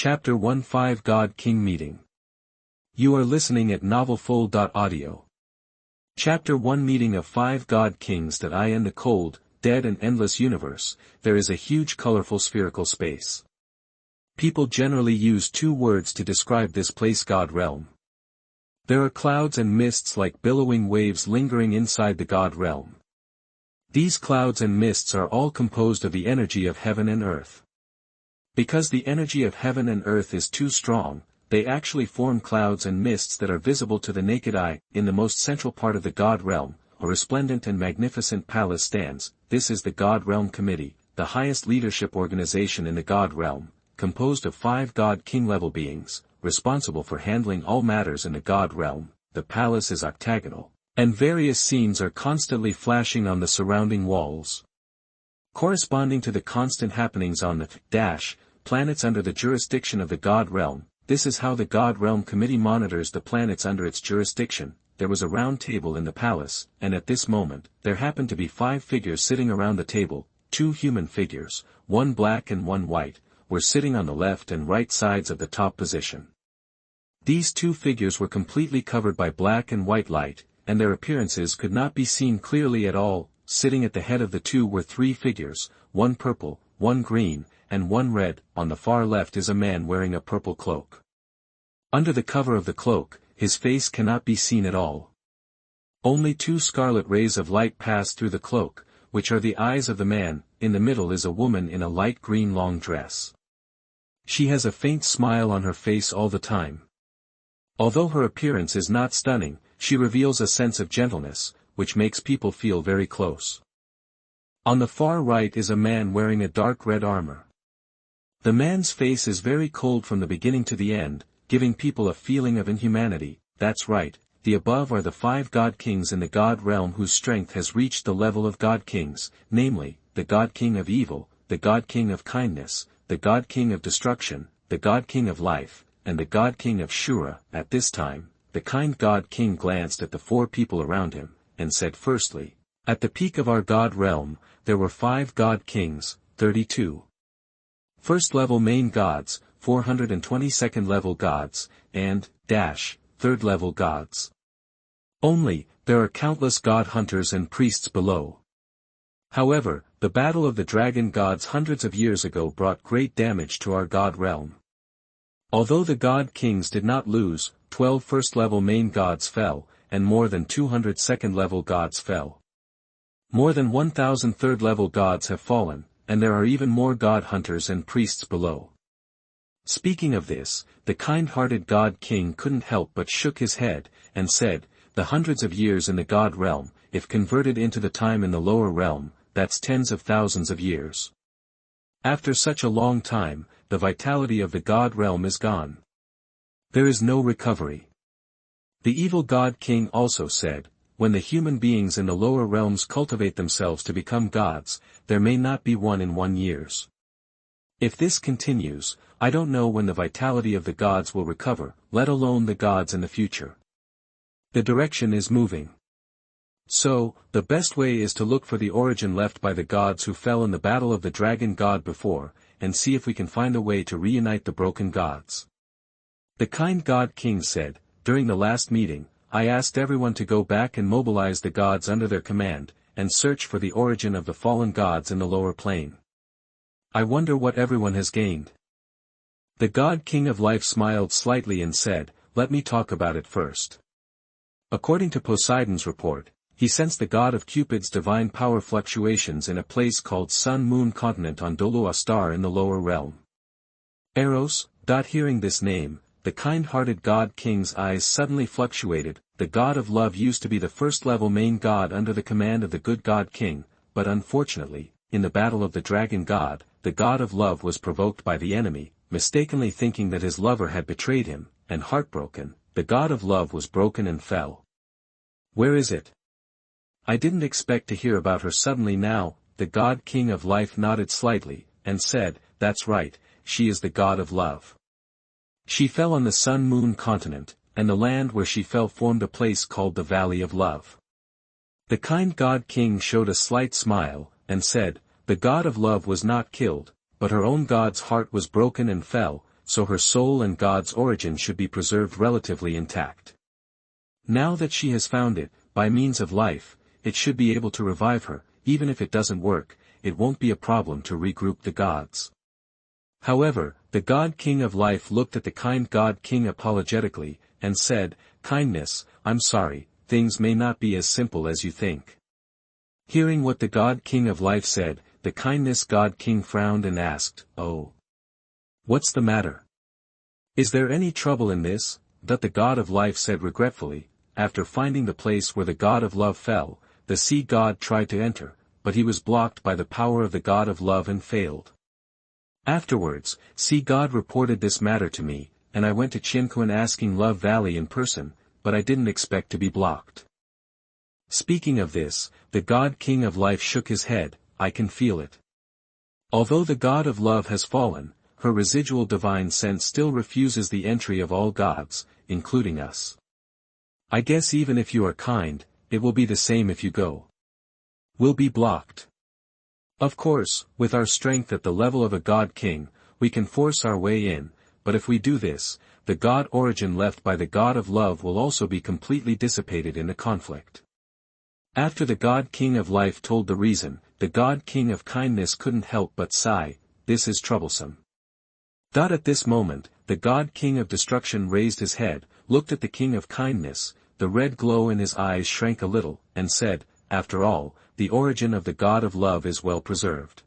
Chapter 1-5 God-King Meeting. You are listening at novelfull.audio. Chapter 1 Meeting of 5 God-Kings. That I in the cold, dead and endless universe, there is a huge colorful spherical space. People generally use two words to describe this place: God realm. There are clouds and mists like billowing waves lingering inside the God realm. These clouds and mists are all composed of the energy of heaven and earth. Because the energy of heaven and earth is too strong, they actually form clouds and mists that are visible to the naked eye. In the most central part of the God realm, a resplendent and magnificent palace stands. This is the God Realm Committee, the highest leadership organization in the God realm, composed of 5 God-King level beings, responsible for handling all matters in the God realm. The palace is octagonal, and various scenes are constantly flashing on the surrounding walls. Corresponding to the constant happenings on the planets under the jurisdiction of the God realm, this is how the God Realm Committee monitors the planets under its jurisdiction. There was a round table in the palace, and at this moment, there happened to be 5 figures sitting around the table. 2 human figures, one black and one white, were sitting on the left and right sides of the top position. These 2 figures were completely covered by black and white light, and their appearances could not be seen clearly at all. Sitting at the head of the 2 were 3 figures, one purple, one green, and one red. On the far left is a man wearing a purple cloak. Under the cover of the cloak, his face cannot be seen at all. Only 2 scarlet rays of light pass through the cloak, which are the eyes of the man. In the middle is a woman in a light green long dress. She has a faint smile on her face all the time. Although her appearance is not stunning, she reveals a sense of gentleness, which makes people feel very close. On the far right is a man wearing a dark red armor. The man's face is very cold from the beginning to the end, giving people a feeling of inhumanity. That's right, the above are the 5 God-Kings in the God realm whose strength has reached the level of God-Kings, namely, the God-King of Evil, the God-King of Kindness, the God-King of Destruction, the God-King of Life, and the God-King of Shura. At this time, the kind God-King glanced at the 4 people around him, and said firstly, "At the peak of our God realm, there were 5 God-Kings, 32. First-level main gods, 422nd-level gods, and, 3rd-level gods. Only, there are countless god-hunters and priests below. However, the battle of the dragon gods hundreds of years ago brought great damage to our God realm. Although the God-Kings did not lose, 12 first-level main gods fell, and more than 200 second-level gods fell. More than 1,000 third-level gods have fallen, and there are even more god-hunters and priests below." Speaking of this, the kind-hearted God-King couldn't help but shook his head, and said, "The hundreds of years in the God realm, if converted into the time in the lower realm, that's tens of thousands of years. After such a long time, the vitality of the God realm is gone. There is no recovery." The evil God-King also said, "When the human beings in the lower realms cultivate themselves to become gods, there may not be 1 in 1 years. If this continues, I don't know when the vitality of the gods will recover, let alone the gods in the future. The direction is moving. So, the best way is to look for the origin left by the gods who fell in the battle of the dragon god before, and see if we can find a way to reunite the broken gods." The kind God-King said, "During the last meeting, I asked everyone to go back and mobilize the gods under their command, and search for the origin of the fallen gods in the lower plane. I wonder what everyone has gained." The God-King of Life smiled slightly and said, "Let me talk about it first." According to Poseidon's report, he sensed the god of Cupid's divine power fluctuations in a place called Sun-Moon Continent on Douluo star in the lower realm. Eros. Hearing this name, the kind-hearted God-King's eyes suddenly fluctuated. The god of love used to be the first-level main god under the command of the good God-King, but unfortunately, in the battle of the dragon god, the god of love was provoked by the enemy, mistakenly thinking that his lover had betrayed him, and heartbroken, the god of love was broken and fell. Where is it? I didn't expect to hear about her suddenly now. The God-King of Life nodded slightly, and said, "That's right, she is the god of love. She fell on the Sun-Moon Continent, and the land where she fell formed a place called the Valley of Love." The kind God-King showed a slight smile, and said, "The god of love was not killed, but her own god's heart was broken and fell, so her soul and God's origin should be preserved relatively intact. Now that she has found it, by means of life, it should be able to revive her. Even if it doesn't work, it won't be a problem to regroup the gods. However, the God King of Life looked at the kind God King apologetically, and said, "Kindness, I'm sorry, things may not be as simple as you think." Hearing what the God King of Life said, the Kindness God King frowned and asked, "Oh. What's the matter? Is there any trouble in this?" That the God of Life said regretfully. After finding the place where the God of Love fell, the sea god tried to enter, but he was blocked by the power of the God of Love and failed. Afterwards, Sea God reported this matter to me, and I went to Qinquan asking Love Valley in person, but I didn't expect to be blocked. Speaking of this, the God King of Life shook his head. I can feel it. Although the God of Love has fallen, her residual divine sense still refuses the entry of all gods, including us. I guess even if you are kind, it will be the same if you go. We'll be blocked. Of course, with our strength at the level of a God King, we can force our way in, but if we do this, the God origin left by the God of Love will also be completely dissipated in the conflict. After the God King of Life told the reason, the God King of Kindness couldn't help but sigh. This is troublesome. At this moment, the God King of Destruction raised his head, looked at the King of Kindness, the red glow in his eyes shrank a little, and said, "After all, the origin of the God of Love is well preserved.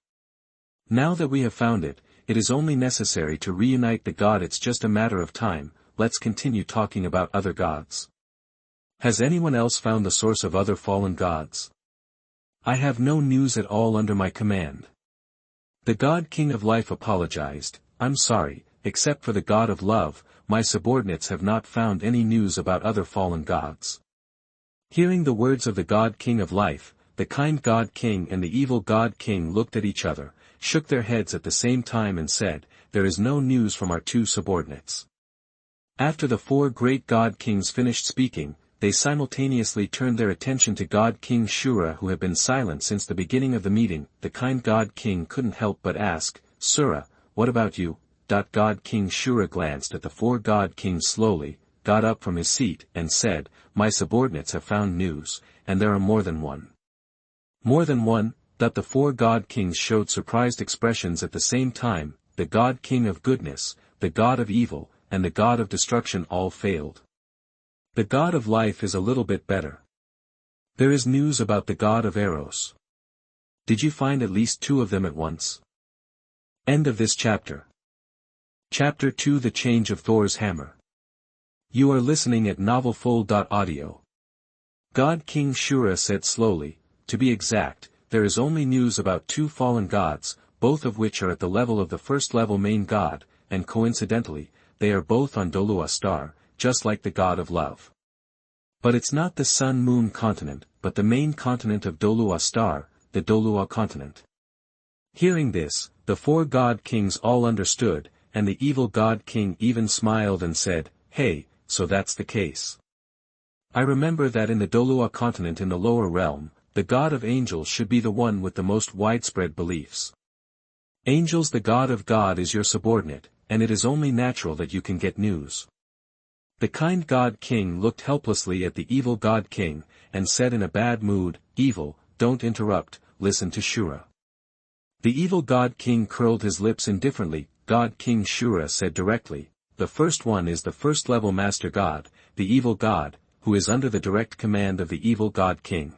Now that we have found it, it is only necessary to reunite the God. It's just a matter of time. Let's continue talking about other gods. Has anyone else found the source of other fallen gods? I have no news at all under my command." The God King of Life apologized. "I'm sorry, except for the God of Love, my subordinates have not found any news about other fallen gods." Hearing the words of the God King of Life, the kind God King and the evil God King looked at each other, shook their heads at the same time and said, "There is no news from our two subordinates." After the four great God Kings finished speaking, they simultaneously turned their attention to God King Shura, who had been silent since the beginning of the meeting. The kind God King couldn't help but ask, "Sura, what about you?" God King Shura glanced at the four God Kings slowly, got up from his seat, and said, "My subordinates have found news, and there are more than one." More than one? The four God Kings showed surprised expressions at the same time. The God King of Goodness, the God of Evil, and the God of Destruction all failed. The God of Life is a little bit better. There is news about the God of Eros. Did you find at least two of them at once? End of this chapter. Chapter 2: The Change of Thor's Hammer. You are listening at novelfull.audio. God King Shura said slowly, "To be exact, there is only news about two fallen gods, both of which are at the level of the first-level main god, and coincidentally, they are both on Douluo Star, just like the God of Love. But it's not the Sun-Moon continent, but the main continent of Douluo Star, the Douluo Continent." Hearing this, the four God Kings all understood, and the evil God King even smiled and said, "Hey, so that's the case. I remember that in the Douluo Continent in the lower realm, the God of Angels should be the one with the most widespread beliefs. Angels, the God of God, is your subordinate, and it is only natural that you can get news." The kind God King looked helplessly at the evil God King, and said in a bad mood, "Evil, don't interrupt, listen to Shura." The evil God King curled his lips indifferently. God King Shura said directly, "The first one is the first-level Master God, the evil God, who is under the direct command of the evil God King."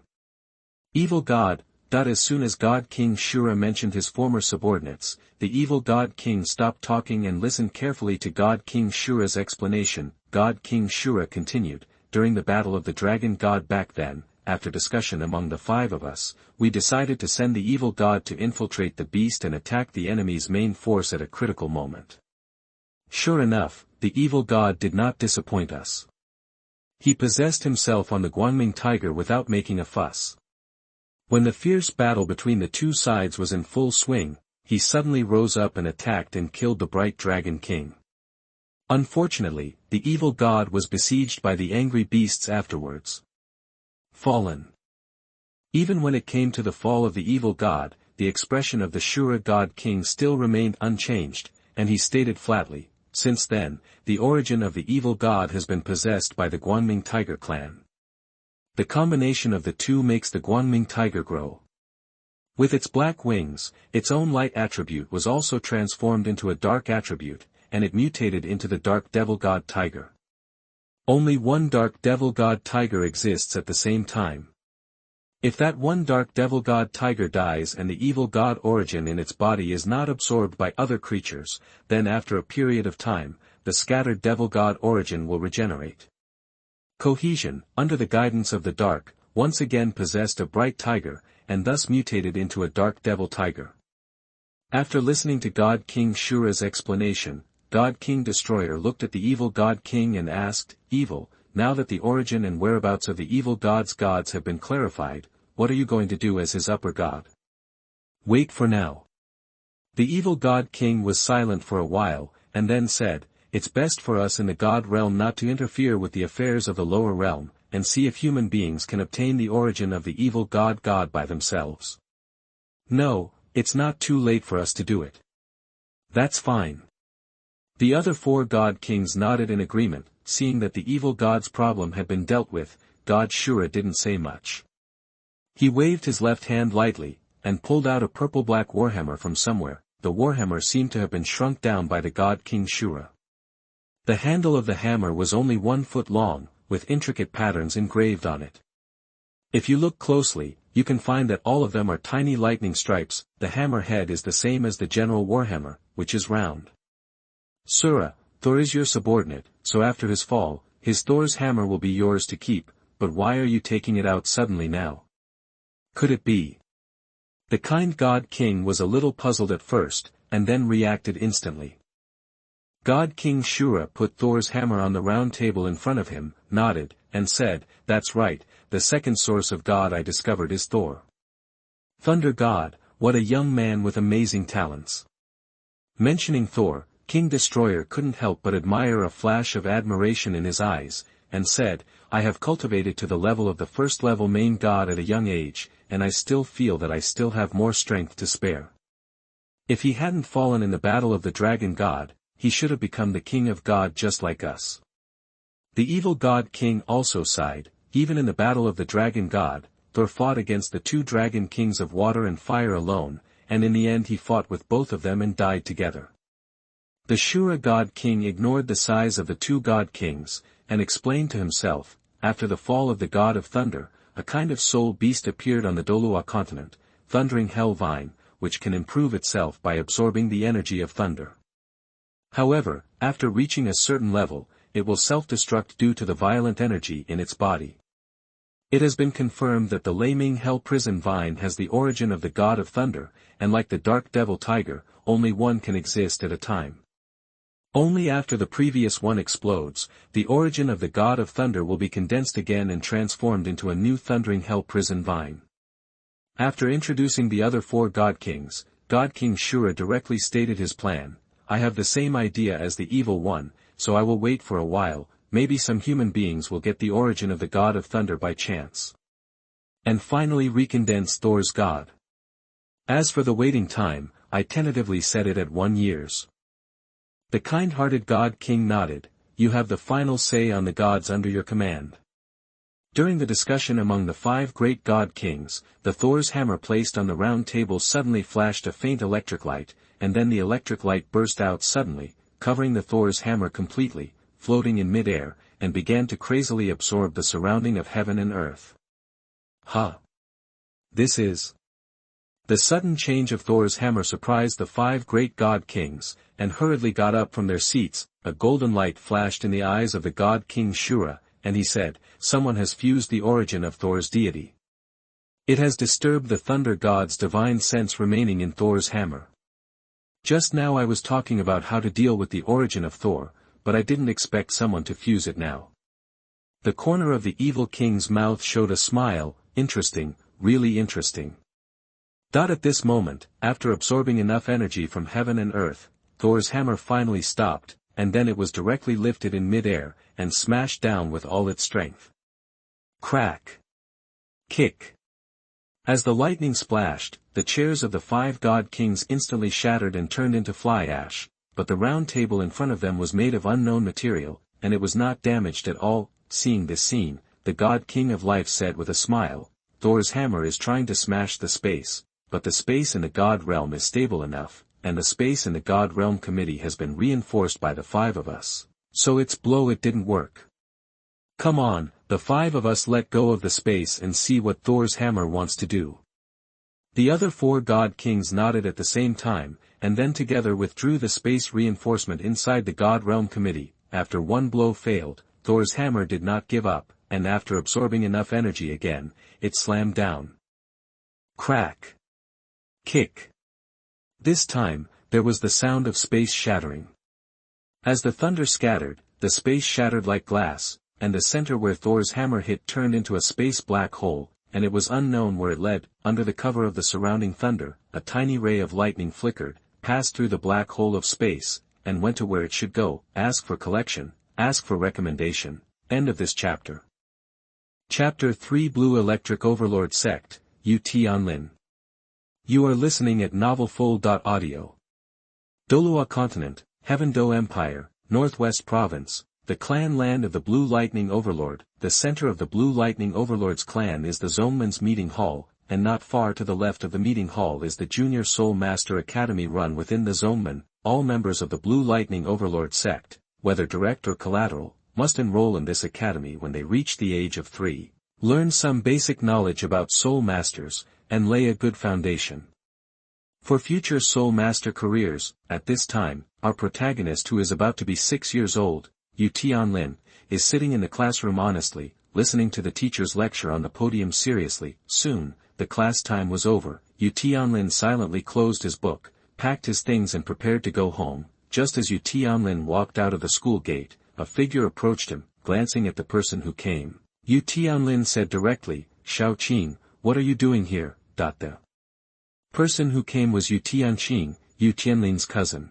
Evil God. As soon as God King Shura mentioned his former subordinates, the evil God King stopped talking and listened carefully to God King Shura's explanation. God King Shura continued, "During the Battle of the Dragon God back then, after discussion among the five of us, we decided to send the evil god to infiltrate the beast and attack the enemy's main force at a critical moment. Sure enough, the evil god did not disappoint us. He possessed himself on the Guangming tiger without making a fuss. When the fierce battle between the two sides was in full swing, he suddenly rose up and attacked and killed the bright Dragon King. Unfortunately, the evil god was besieged by the angry beasts afterwards. Fallen. Even when it came to the fall of the evil god, the expression of the Shura God King still remained unchanged, and he stated flatly, Since then, the origin of the evil god has been possessed by the Guanming tiger clan. The combination of the two makes the Guanming tiger grow. With its black wings, its own light attribute was also transformed into a dark attribute, and it mutated into the dark devil god tiger. Only one dark devil god tiger exists at the same time. If that one dark devil god tiger dies and the evil god origin in its body is not absorbed by other creatures, then after a period of time, the scattered devil god origin will regenerate. Cohesion, under the guidance of the dark, once again possessed a bright tiger, and thus mutated into a dark devil tiger. After listening to God King Shura's explanation, God King Destroyer looked at the evil God King and asked, "Evil, now that the origin and whereabouts of the evil gods have been clarified, what are you going to do as his upper god?" "Wait for now." The evil God King was silent for a while, and then said, "It's best for us in the god realm not to interfere with the affairs of the lower realm, and see if human beings can obtain the origin of the evil god by themselves. No, it's not too late for us to do it." "That's fine." The other four god kings nodded in agreement. Seeing that the evil god's problem had been dealt with, God Shura didn't say much. He waved his left hand lightly, and pulled out a purple-black warhammer from somewhere. The warhammer seemed to have been shrunk down by the god King Shura. The handle of the hammer was only 1 foot long, with intricate patterns engraved on it. If you look closely, you can find that all of them are tiny lightning stripes. The hammer head is the same as the general warhammer, which is round. "Sura, Thor is your subordinate, so after his fall, his Thor's hammer will be yours to keep, but why are you taking it out suddenly now? Could it be?" The kind God King was a little puzzled at first, and then reacted instantly. God King Shura put Thor's hammer on the round table in front of him, nodded, and said, "That's right, the second source of God I discovered is Thor. Thunder God, what a young man with amazing talents." Mentioning Thor, King Destroyer couldn't help but admire a flash of admiration in his eyes, and said, "I have cultivated to the level of the first-level main god at a young age, and I still feel that I still have more strength to spare. If he hadn't fallen in the battle of the dragon god, he should have become the king of God just like us." The evil god king also sighed. Even in the battle of the dragon god, Thor fought against the two dragon kings of water and fire alone, and in the end he fought with both of them and died together. The Shura god king ignored the size of the two god kings, and explained to himself, after the fall of the god of thunder, a kind of soul beast appeared on the Douluo Continent, thundering hell vine, which can improve itself by absorbing the energy of thunder. However, after reaching a certain level, it will self-destruct due to the violent energy in its body. It has been confirmed that the Laming Hell Prison Vine has the origin of the god of thunder, and like the Dark Devil Tiger, only one can exist at a time. Only after the previous one explodes, the origin of the god of thunder will be condensed again and transformed into a new Thundering Hell Prison Vine. After introducing the other four god kings, God King Shura directly stated his plan. "I have the same idea as the evil one, so I will wait for a while, maybe some human beings will get the origin of the god of thunder by chance. And finally recondense Thor's god. As for the waiting time, I tentatively set it at 1 year. The kind-hearted god king nodded. "You have the final say on the gods under your command." During the discussion among the 5 great god kings, the Thor's hammer placed on the round table suddenly flashed a faint electric light, and then the electric light burst out suddenly, covering the Thor's hammer completely, floating in mid-air, and began to crazily absorb the surrounding of heaven and earth. "Huh! This is..." The sudden change of Thor's hammer surprised the 5 great god kings, and hurriedly got up from their seats. A golden light flashed in the eyes of the god king Shura, and he said, "Someone has fused the origin of Thor's deity. It has disturbed the thunder god's divine sense remaining in Thor's hammer. Just now I was talking about how to deal with the origin of Thor, but I didn't expect someone to fuse it now." The corner of the evil king's mouth showed a smile. "Interesting, really interesting." At this moment, after absorbing enough energy from heaven and earth, Thor's hammer finally stopped, and then it was directly lifted in mid-air, and smashed down with all its strength. Crack! Kick! As the lightning splashed, the chairs of the 5 god kings instantly shattered and turned into fly ash. but the round table in front of them was made of unknown material, and it was not damaged at all. Seeing this scene, the God King of Life said with a smile, "Thor's hammer is trying to smash the space, but the space in the God realm is stable enough, and the space in the God realm committee has been reinforced by the 5 of us, so its blow it didn't work. Come on, the 5 of us let go of the space and see what Thor's hammer wants to do." The other 4 God Kings nodded at the same time, and then together withdrew the space reinforcement inside the God Realm Committee. After one blow failed, Thor's hammer did not give up, and after absorbing enough energy again, it slammed down. Crack. Kick. This time, there was the sound of space shattering. As the thunder scattered, the space shattered like glass, and the center where Thor's hammer hit turned into a space black hole, and it was unknown where it led. Under the cover of the surrounding thunder, a tiny ray of lightning flickered, passed through the black hole of space, and went to where it should go. Ask for collection, ask for recommendation. End of this chapter. Chapter 3 Blue Electric Overlord Sect, Yu Tianlin. You are listening at novelfull.audio. Douluo Continent, Heaven Do Empire, Northwest Province, the clan land of the Blue Lightning Overlord. The center of the Blue Lightning Overlord's clan is the Zoneman's Meeting Hall, and not far to the left of the meeting hall is the Junior Soul Master Academy run within the Zoneman. All members of the Blue Lightning Overlord Sect, whether direct or collateral, must enroll in this academy when they reach the age of 3, learn some basic knowledge about Soul Masters, and lay a good foundation for future Soul Master careers. At this time, our protagonist, who is about to be 6 years old, Yu Tianlin, is sitting in the classroom honestly, listening to the teacher's lecture on the podium seriously. Soon, the class time was over. Yu Tianlin silently closed his book, packed his things and prepared to go home. Just as Yu Tianlin walked out of the school gate, a figure approached him. Glancing at the person who came, Yu Tianlin said directly, "Xiao Qing, what are you doing here?" The person who came was Yu Tianqing, Yu Tianlin's cousin.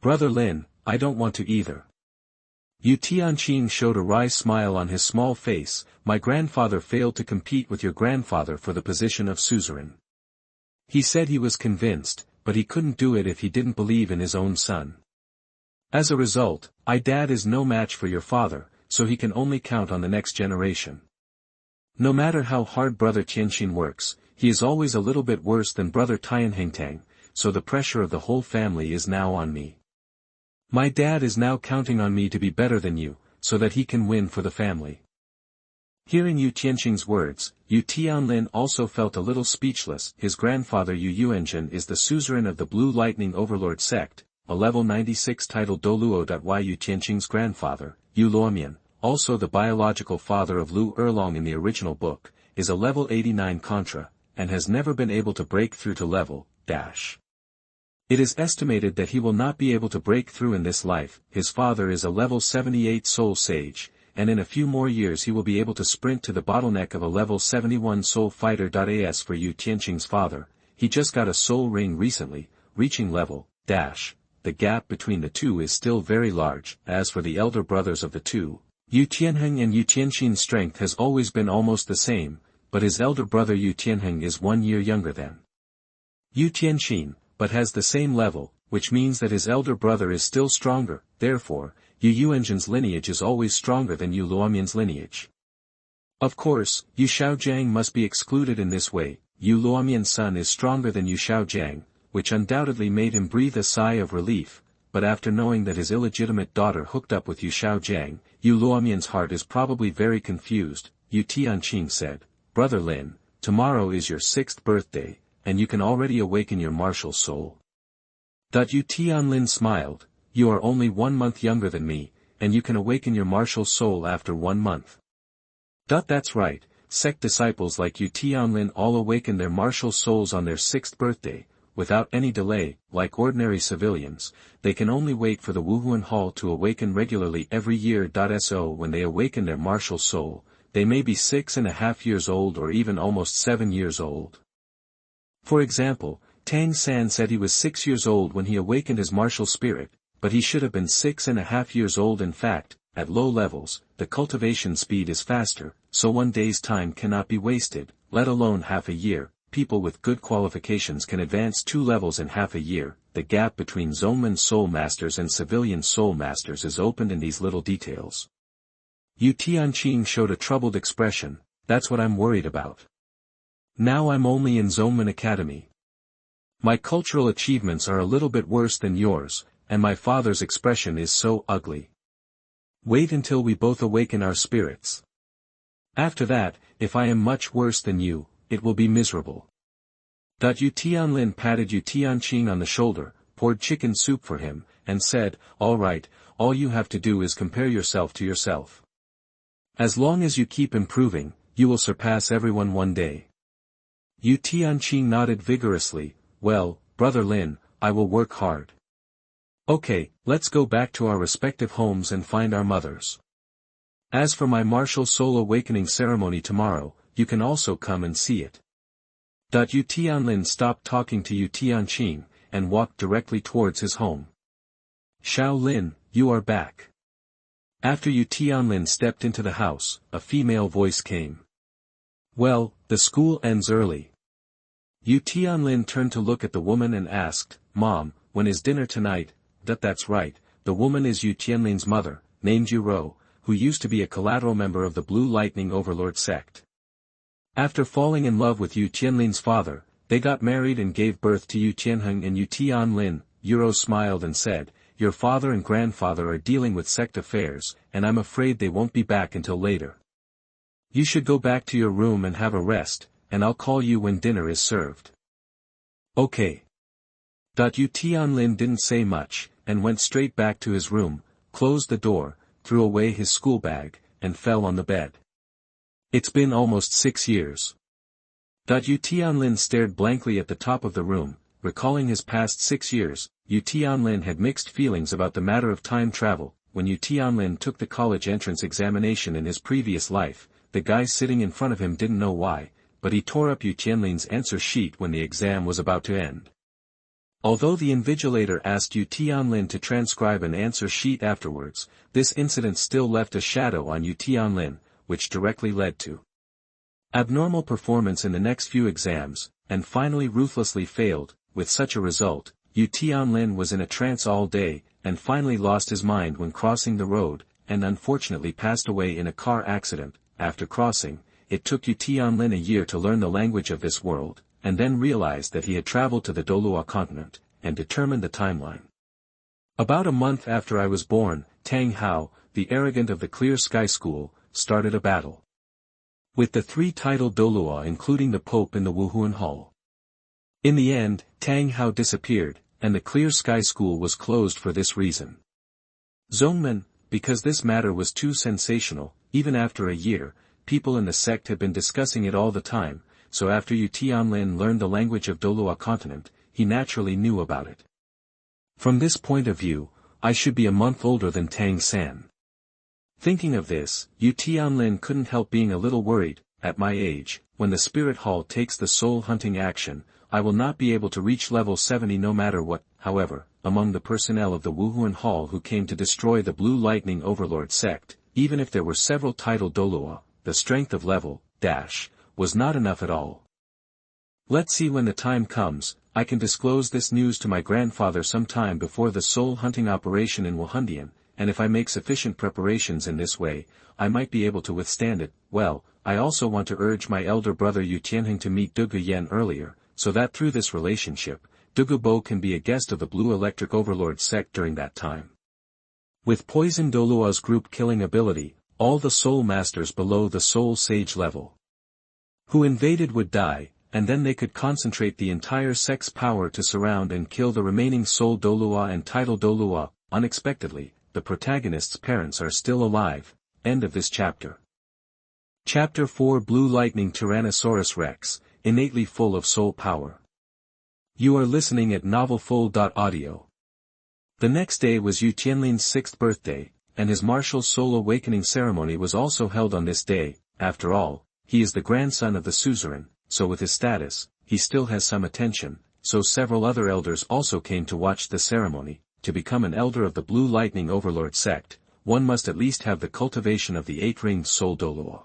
"Brother Lin, I don't want to either." Yu Tianqing showed a wry smile on his small face. "My grandfather failed to compete with your grandfather for the position of suzerain. He said he was convinced, but he couldn't do it if he didn't believe in his own son. As a result, Dad is no match for your father, so he can only count on the next generation. No matter how hard Brother Tianqin works, he is always a little bit worse than Brother Tianhengtang, so the pressure of the whole family is now on me. My dad is now counting on me to be better than you, so that he can win for the family." Hearing Yu Tianqing's words, Yu Tianlin also felt a little speechless. His grandfather Yu Yuanzhen is the suzerain of the Blue Lightning Overlord Sect, a level 96 title Douluo. Yu Tianqing's grandfather, Yu Luomian, also the biological father of Lu Erlong in the original book, is a level 89 Contra, and has never been able to break through to level -. It is estimated that he will not be able to break through in this life. His father is a level 78 Soul Sage, and in a few more years he will be able to sprint to the bottleneck of a level 71 Soul Fighter. As for Yu Tianqing's father, he just got a Soul Ring recently, reaching level -. The gap between the two is still very large. As for the elder brothers of the two, Yu Tianheng and Yu Tianqin's strength has always been almost the same, but his elder brother Yu Tianheng is 1 year younger than Yu Tianqin, but has the same level, which means that his elder brother is still stronger. Therefore, Yu Yuanzhen's lineage is always stronger than Yu Luomian's lineage. Of course, Yu Xiaojiang must be excluded in this way. Yu Luomian's son is stronger than Yu Xiaojiang, which undoubtedly made him breathe a sigh of relief, but after knowing that his illegitimate daughter hooked up with Yu Xiaojiang, Yu Luomian's heart is probably very confused. Yu Tianqing said, "Brother Lin, tomorrow is your 6th birthday, and you can already awaken your martial soul." Yu Tianlin smiled, "You are only 1 month younger than me, and you can awaken your martial soul after 1 month. That's right, sect disciples like Yu Tianlin all awaken their martial souls on their 6th birthday, without any delay. Like ordinary civilians, they can only wait for the Wuhuan Hall to awaken regularly every year. So when they awaken their martial soul, they may be 6.5 years old or even almost 7 years old. For example, Tang San said he was 6 years old when he awakened his martial spirit, but he should have been 6.5 years old. In fact, at low levels, the cultivation speed is faster, so 1 day's time cannot be wasted, let alone half a year. People with good qualifications can advance 2 levels in half a year. the gap between Zhongmen soul masters and civilian soul masters is opened in these little details. Yu Tianqing showed a troubled expression. That's what I'm worried about. Now I'm only in Zhongmen Academy. My cultural achievements are a little bit worse than yours, and my father's expression is so ugly. Wait until we both awaken our spirits. After that, if I am much worse than you, it will be miserable. Yu Tianlin patted Yu Tianqing on the shoulder, poured chicken soup for him, and said, all right, all you have to do is compare yourself to yourself. As long as you keep improving, you will surpass everyone one day. Yu Tianqing nodded vigorously. Well, Brother Lin, I will work hard. Okay, let's go back to our respective homes and find our mothers. As for my martial soul awakening ceremony tomorrow, you can also come and see it. Yu Tianlin stopped talking to Yu Tianqing, and walked directly towards his home. Xiao Lin, you are back. After Yu Tianlin stepped into the house, a female voice came. Well, the school ends early. Yu Tianlin turned to look at the woman and asked, Mom, when is dinner tonight? That's right, the woman is Yu Tianlin's mother, named Yu Ro, who used to be a collateral member of the Blue Lightning Overlord Sect. After falling in love with Yu Tianlin's father, they got married and gave birth to Yu Tianheng and Yu Tianlin. Yu Ro smiled and said, your father and grandfather are dealing with sect affairs, and I'm afraid they won't be back until later. You should go back to your room and have a rest, and I'll call you when dinner is served. Okay. Yu Tianlin didn't say much, and went straight back to his room, closed the door, threw away his school bag, and fell on the bed. It's been almost 6 years. Yu Tianlin stared blankly at the top of the room, recalling his past 6 years. Yu Tianlin had mixed feelings about the matter of time travel. When Yu Tianlin took the college entrance examination in his previous life, the guy sitting in front of him didn't know why, but he tore up Yu Tianlin's answer sheet when the exam was about to end. Although the invigilator asked Yu Tianlin to transcribe an answer sheet afterwards, this incident still left a shadow on Yu Tianlin, which directly led to abnormal performance in the next few exams, and finally ruthlessly failed. With such a result, Yu Tianlin was in a trance all day, and finally lost his mind when crossing the road, and unfortunately passed away in a car accident. After crossing, it took Yu Tianlin a year to learn the language of this world, and then realized that he had traveled to the Douluo Continent, and determined the timeline. About a month after I was born, Tang Hao, the arrogant of the Clear Sky School, started a battle with the 3 titled Douluo, including the Pope in the Wuhuan Hall. In the end, Tang Hao disappeared, and the Clear Sky School was closed for this reason. Zhongmen, because this matter was too sensational, even after a year, people in the sect had been discussing it all the time, so after Yu Tianlin learned the language of DouluoContinent, he naturally knew about it. From this point of view, I should be a month older than Tang San. Thinking of this, Yu Tianlin couldn't help being a little worried. At my age, when the Spirit Hall takes the soul-hunting action, I will not be able to reach level 70 no matter what. However, among the personnel of the Wuhuan Hall who came to destroy the Blue Lightning Overlord Sect, even if there were several titled Douluo, the strength of level, was not enough at all. Let's see, when the time comes, I can disclose this news to my grandfather sometime before the soul-hunting operation in Wuhandian, and if I make sufficient preparations in this way, I might be able to withstand it. Well, I also want to urge my elder brother Yu Tianheng to meet Dugu Yan earlier, so that through this relationship, Dugu Bo can be a guest of the Blue Electric Overlord Sect during that time. With Poison Douluo's group killing ability, all the soul masters below the soul sage level who invaded would die, and then they could concentrate the entire sect's power to surround and kill the remaining soul Douluo and title Douluo. Unexpectedly, the protagonist's parents are still alive. End of this chapter. Chapter 4 Blue Lightning Tyrannosaurus Rex, innately full of soul power. You are listening at novelfull.audio. The next day was Yu Tianlin's 6th birthday, and his martial soul awakening ceremony was also held on this day. After all, he is the grandson of the suzerain, so with his status, he still has some attention, so several other elders also came to watch the ceremony. To become an elder of the Blue Lightning Overlord Sect, one must at least have the cultivation of the 8-ringed soul Douluo.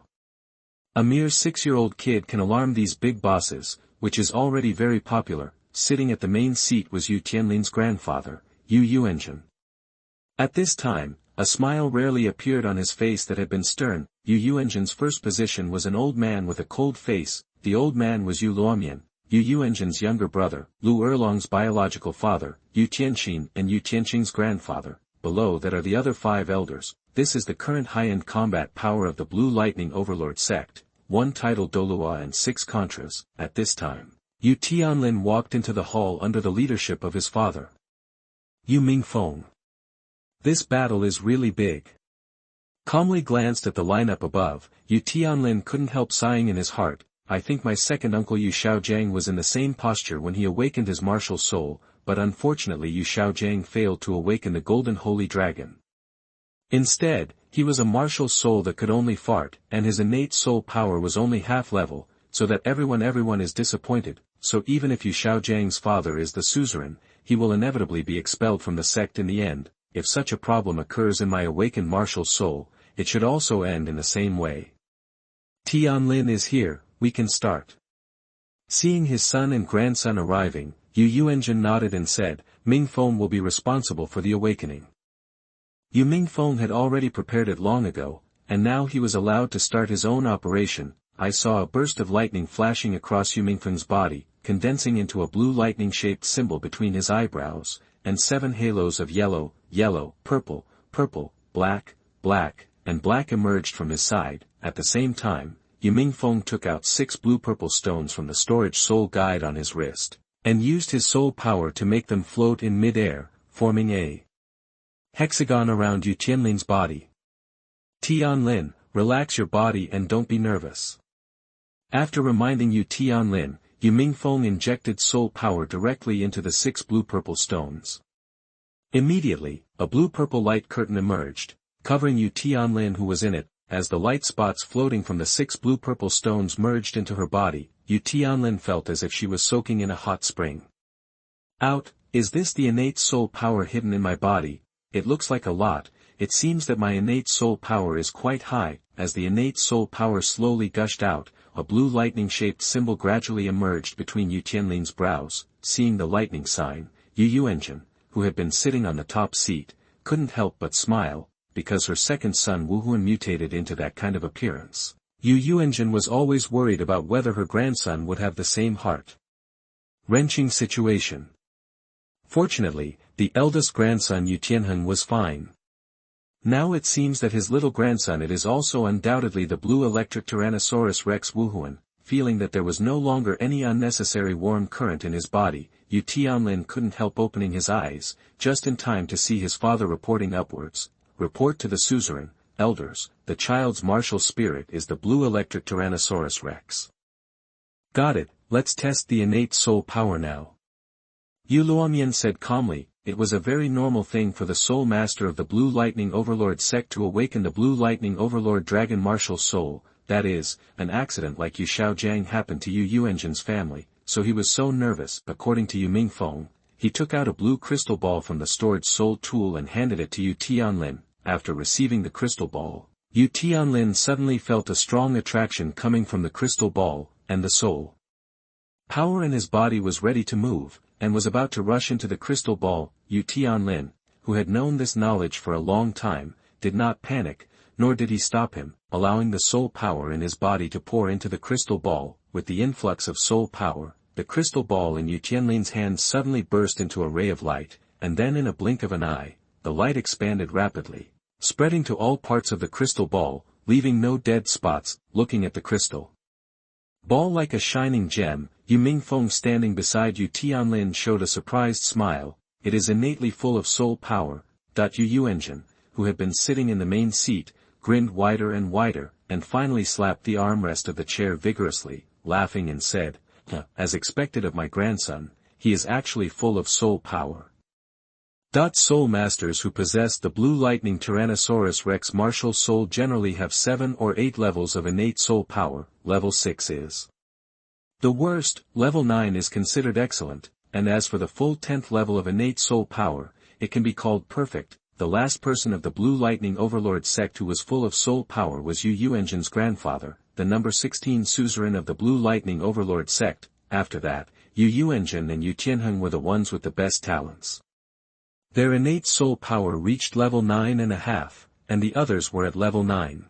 A mere 6-year-old kid can alarm these big bosses, which is already very popular, sitting at the main seat was Yu Tianlin's grandfather, Yu Yuanjin. At this time, a smile rarely appeared on his face that had been stern. Yu Yuanjin's first position was an old man with a cold face. The old man was Yu Luomian, Yu Yuanjin's younger brother, Lu Erlong's biological father, Yu Tianxin and Yu Tianxing's grandfather. Below that are the other 5 elders. This is the current high-end combat power of the Blue Lightning Overlord Sect, 1 titled Douluo and 6 Contras. At this time, Yu Tianlin walked into the hall under the leadership of his father, Yu Mingfeng. This battle is really big. Calmly glanced at the lineup above, Yu Tianlin couldn't help sighing in his heart. I think my second uncle Yu Shaojiang was in the same posture when he awakened his martial soul, but unfortunately Yu Shaojiang failed to awaken the Golden Holy Dragon. Instead, he was a martial soul that could only fart, and his innate soul power was only half level, so that everyone is disappointed. So even if Yu Shaojiang's father is the suzerain, he will inevitably be expelled from the sect in the end. If such a problem occurs in my awakened martial soul, it should also end in the same way. Tianlin is here, we can start. Seeing his son and grandson arriving, Yu Yuanjin nodded and said, Mingfeng will be responsible for the awakening. Yu Mingfeng had already prepared it long ago, and now he was allowed to start his own operation. I saw a burst of lightning flashing across Yu Mingfeng's body, condensing into a blue lightning-shaped symbol between his eyebrows, and 7 halos of yellow, yellow, purple, purple, black, black, and black emerged from his side. At the same time, Yu Mingfeng took out 6 blue-purple stones from the storage soul guide on his wrist, and used his soul power to make them float in mid-air, forming a hexagon around Yu Tianlin's body. Tianlin, relax your body and don't be nervous. After reminding Yu Tianlin, Yu Mingfeng injected soul power directly into the 6 blue-purple stones. Immediately, a blue-purple light curtain emerged, covering Yu Tianlin who was in it. As the light spots floating from the 6 blue-purple stones merged into her body, Yu Tianlin felt as if she was soaking in a hot spring. Out, is this the innate soul power hidden in my body? It looks like a lot. It seems that my innate soul power is quite high. As the innate soul power slowly gushed out, a blue lightning-shaped symbol gradually emerged between Yu Tianlin's brows. Seeing the lightning sign, Yu Yuanjin, who had been sitting on the top seat, couldn't help but smile, because her second son Wuhuan mutated into that kind of appearance. Yu Yuanjin was always worried about whether her grandson would have the same heart-wrenching situation. Fortunately, the eldest grandson Yu Tianheng was fine. Now it seems that his little grandson it is also undoubtedly the blue electric Tyrannosaurus Rex Wuhuan. Feeling that there was no longer any unnecessary warm current in his body, Yu Tianlin couldn't help opening his eyes, just in time to see his father reporting upwards. Report to the suzerain, elders, the child's martial spirit is the blue electric Tyrannosaurus Rex. Got it, let's test the innate soul power now. Yu Luomian said calmly. It was a very normal thing for the soul master of the Blue Lightning Overlord Sect to awaken the Blue Lightning Overlord Dragon martial soul. That is, an accident like Yu Shaojiang happened to Yu Yuanjin's family, so he was so nervous. According to Yu Mingfeng, he took out a blue crystal ball from the storage soul tool and handed it to Yu Tianlin. After receiving the crystal ball, Yu Tianlin suddenly felt a strong attraction coming from the crystal ball, and the soul power in his body was ready to move, and was about to rush into the crystal ball. Yu Tianlin, who had known this knowledge for a long time, did not panic, nor did he stop him, allowing the soul power in his body to pour into the crystal ball. With the influx of soul power, the crystal ball in Yu Tianlin's hand suddenly burst into a ray of light, and then in a blink of an eye, the light expanded rapidly, spreading to all parts of the crystal ball, leaving no dead spots. Looking at the crystal ball like a shining gem, Yu Mingfeng standing beside Yu Tianlin showed a surprised smile. It is innately full of soul power. Yu Yuanjin, who had been sitting in the main seat, grinned wider and wider, and finally slapped the armrest of the chair vigorously, laughing and said, as expected of my grandson, he is actually full of soul power. Soul masters who possess the Blue Lightning Tyrannosaurus Rex martial soul generally have 7 or 8 levels of innate soul power. Level 6 is the worst, level 9 is considered excellent, and as for the full 10th level of innate soul power, it can be called perfect. The last person of the Blue Lightning Overlord Sect who was full of soul power was Yu Yuanjin's grandfather, the number 16 suzerain of the Blue Lightning Overlord Sect. After that, Yu Yuanjin and Yu Tianheng were the ones with the best talents. Their innate soul power reached level 9.5, and the others were at level 9.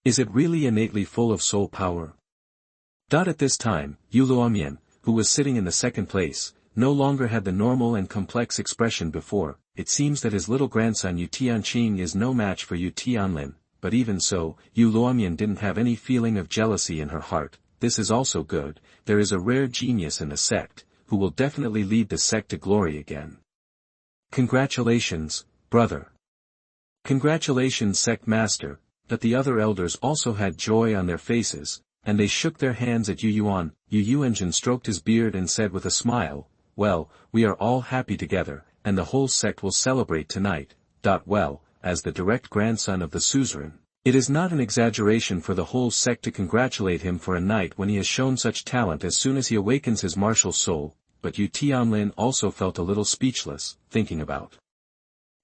Is it really innately full of soul power? At this time, Yu Luomian, who was sitting in the second place, no longer had the normal and complex expression before. It seems that his little grandson Yu Tianqing is no match for Yu Tianlin, but even so, Yu Luomian didn't have any feeling of jealousy in her heart. This is also good. There is a rare genius in the sect, who will definitely lead the sect to glory again. Congratulations, brother. Congratulations, sect master. That the other elders also had joy on their faces, and they shook their hands at Yu Yuan. Yu Yuanjin stroked his beard and said with a smile, "Well, we are all happy together, and the whole sect will celebrate tonight." Well, as the direct grandson of the suzerain, it is not an exaggeration for the whole sect to congratulate him for a night when he has shown such talent as soon as he awakens his martial soul. But Yu Tianlin also felt a little speechless, thinking about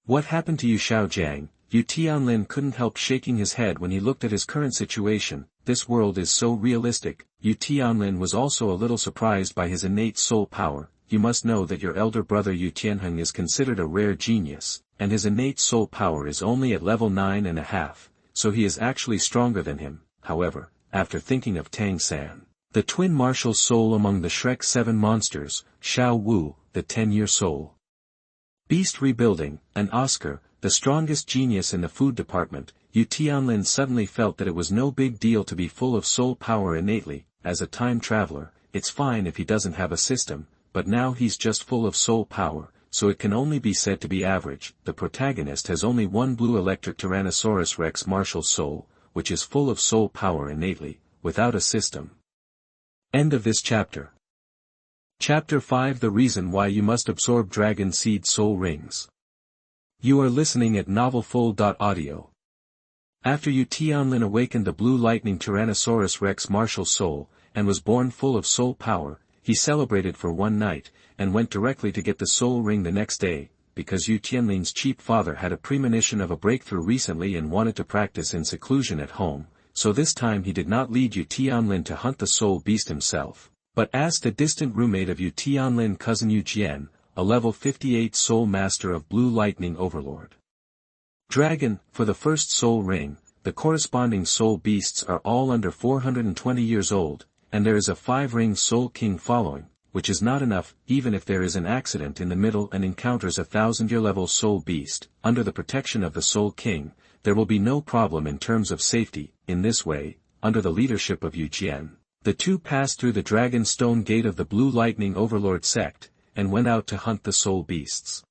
what happened to Yu Shaojiang. Yu Tianlin couldn't help shaking his head when he looked at his current situation. This world is so realistic. Yu Tianlin was also a little surprised by his innate soul power. You must know that your elder brother Yu Tianheng is considered a rare genius, and his innate soul power is only at level 9.5, so he is actually stronger than him. However, after thinking of Tang San, the twin martial soul among the Shrek 7 monsters, Xiao Wu, the 10-year soul beast rebuilding, and Oscar, the strongest genius in the food department, Yu Tianlin suddenly felt that it was no big deal to be full of soul power innately. As a time traveler, it's fine if he doesn't have a system, but now he's just full of soul power, so it can only be said to be average. The protagonist has only one blue electric Tyrannosaurus Rex martial soul, which is full of soul power innately, without a system. End of this chapter. Chapter 5: The reason why you must absorb Dragon Seed Soul Rings. You are listening at novelfull.audio. After Yu Tianlin awakened the Blue Lightning Tyrannosaurus Rex martial soul, and was born full of soul power, he celebrated for one night, and went directly to get the soul ring the next day, because Yu Tianlin's cheap father had a premonition of a breakthrough recently and wanted to practice in seclusion at home, so this time he did not lead Yu Tianlin to hunt the soul beast himself, but asked a distant roommate of Yu Tianlin, cousin Yu Jian, a level 58 soul master of Blue Lightning Overlord Dragon, for the first soul ring. The corresponding soul beasts are all under 420 years old, and there is a 5-ring soul king following, which is not enough. Even if there is an accident in the middle and encounters a 1000-year level soul beast, under the protection of the soul king, there will be no problem in terms of safety. In this way, under the leadership of Yu Jian, the two passed through the Dragon Stone Gate of the Blue Lightning Overlord Sect, and went out to hunt the soul beasts.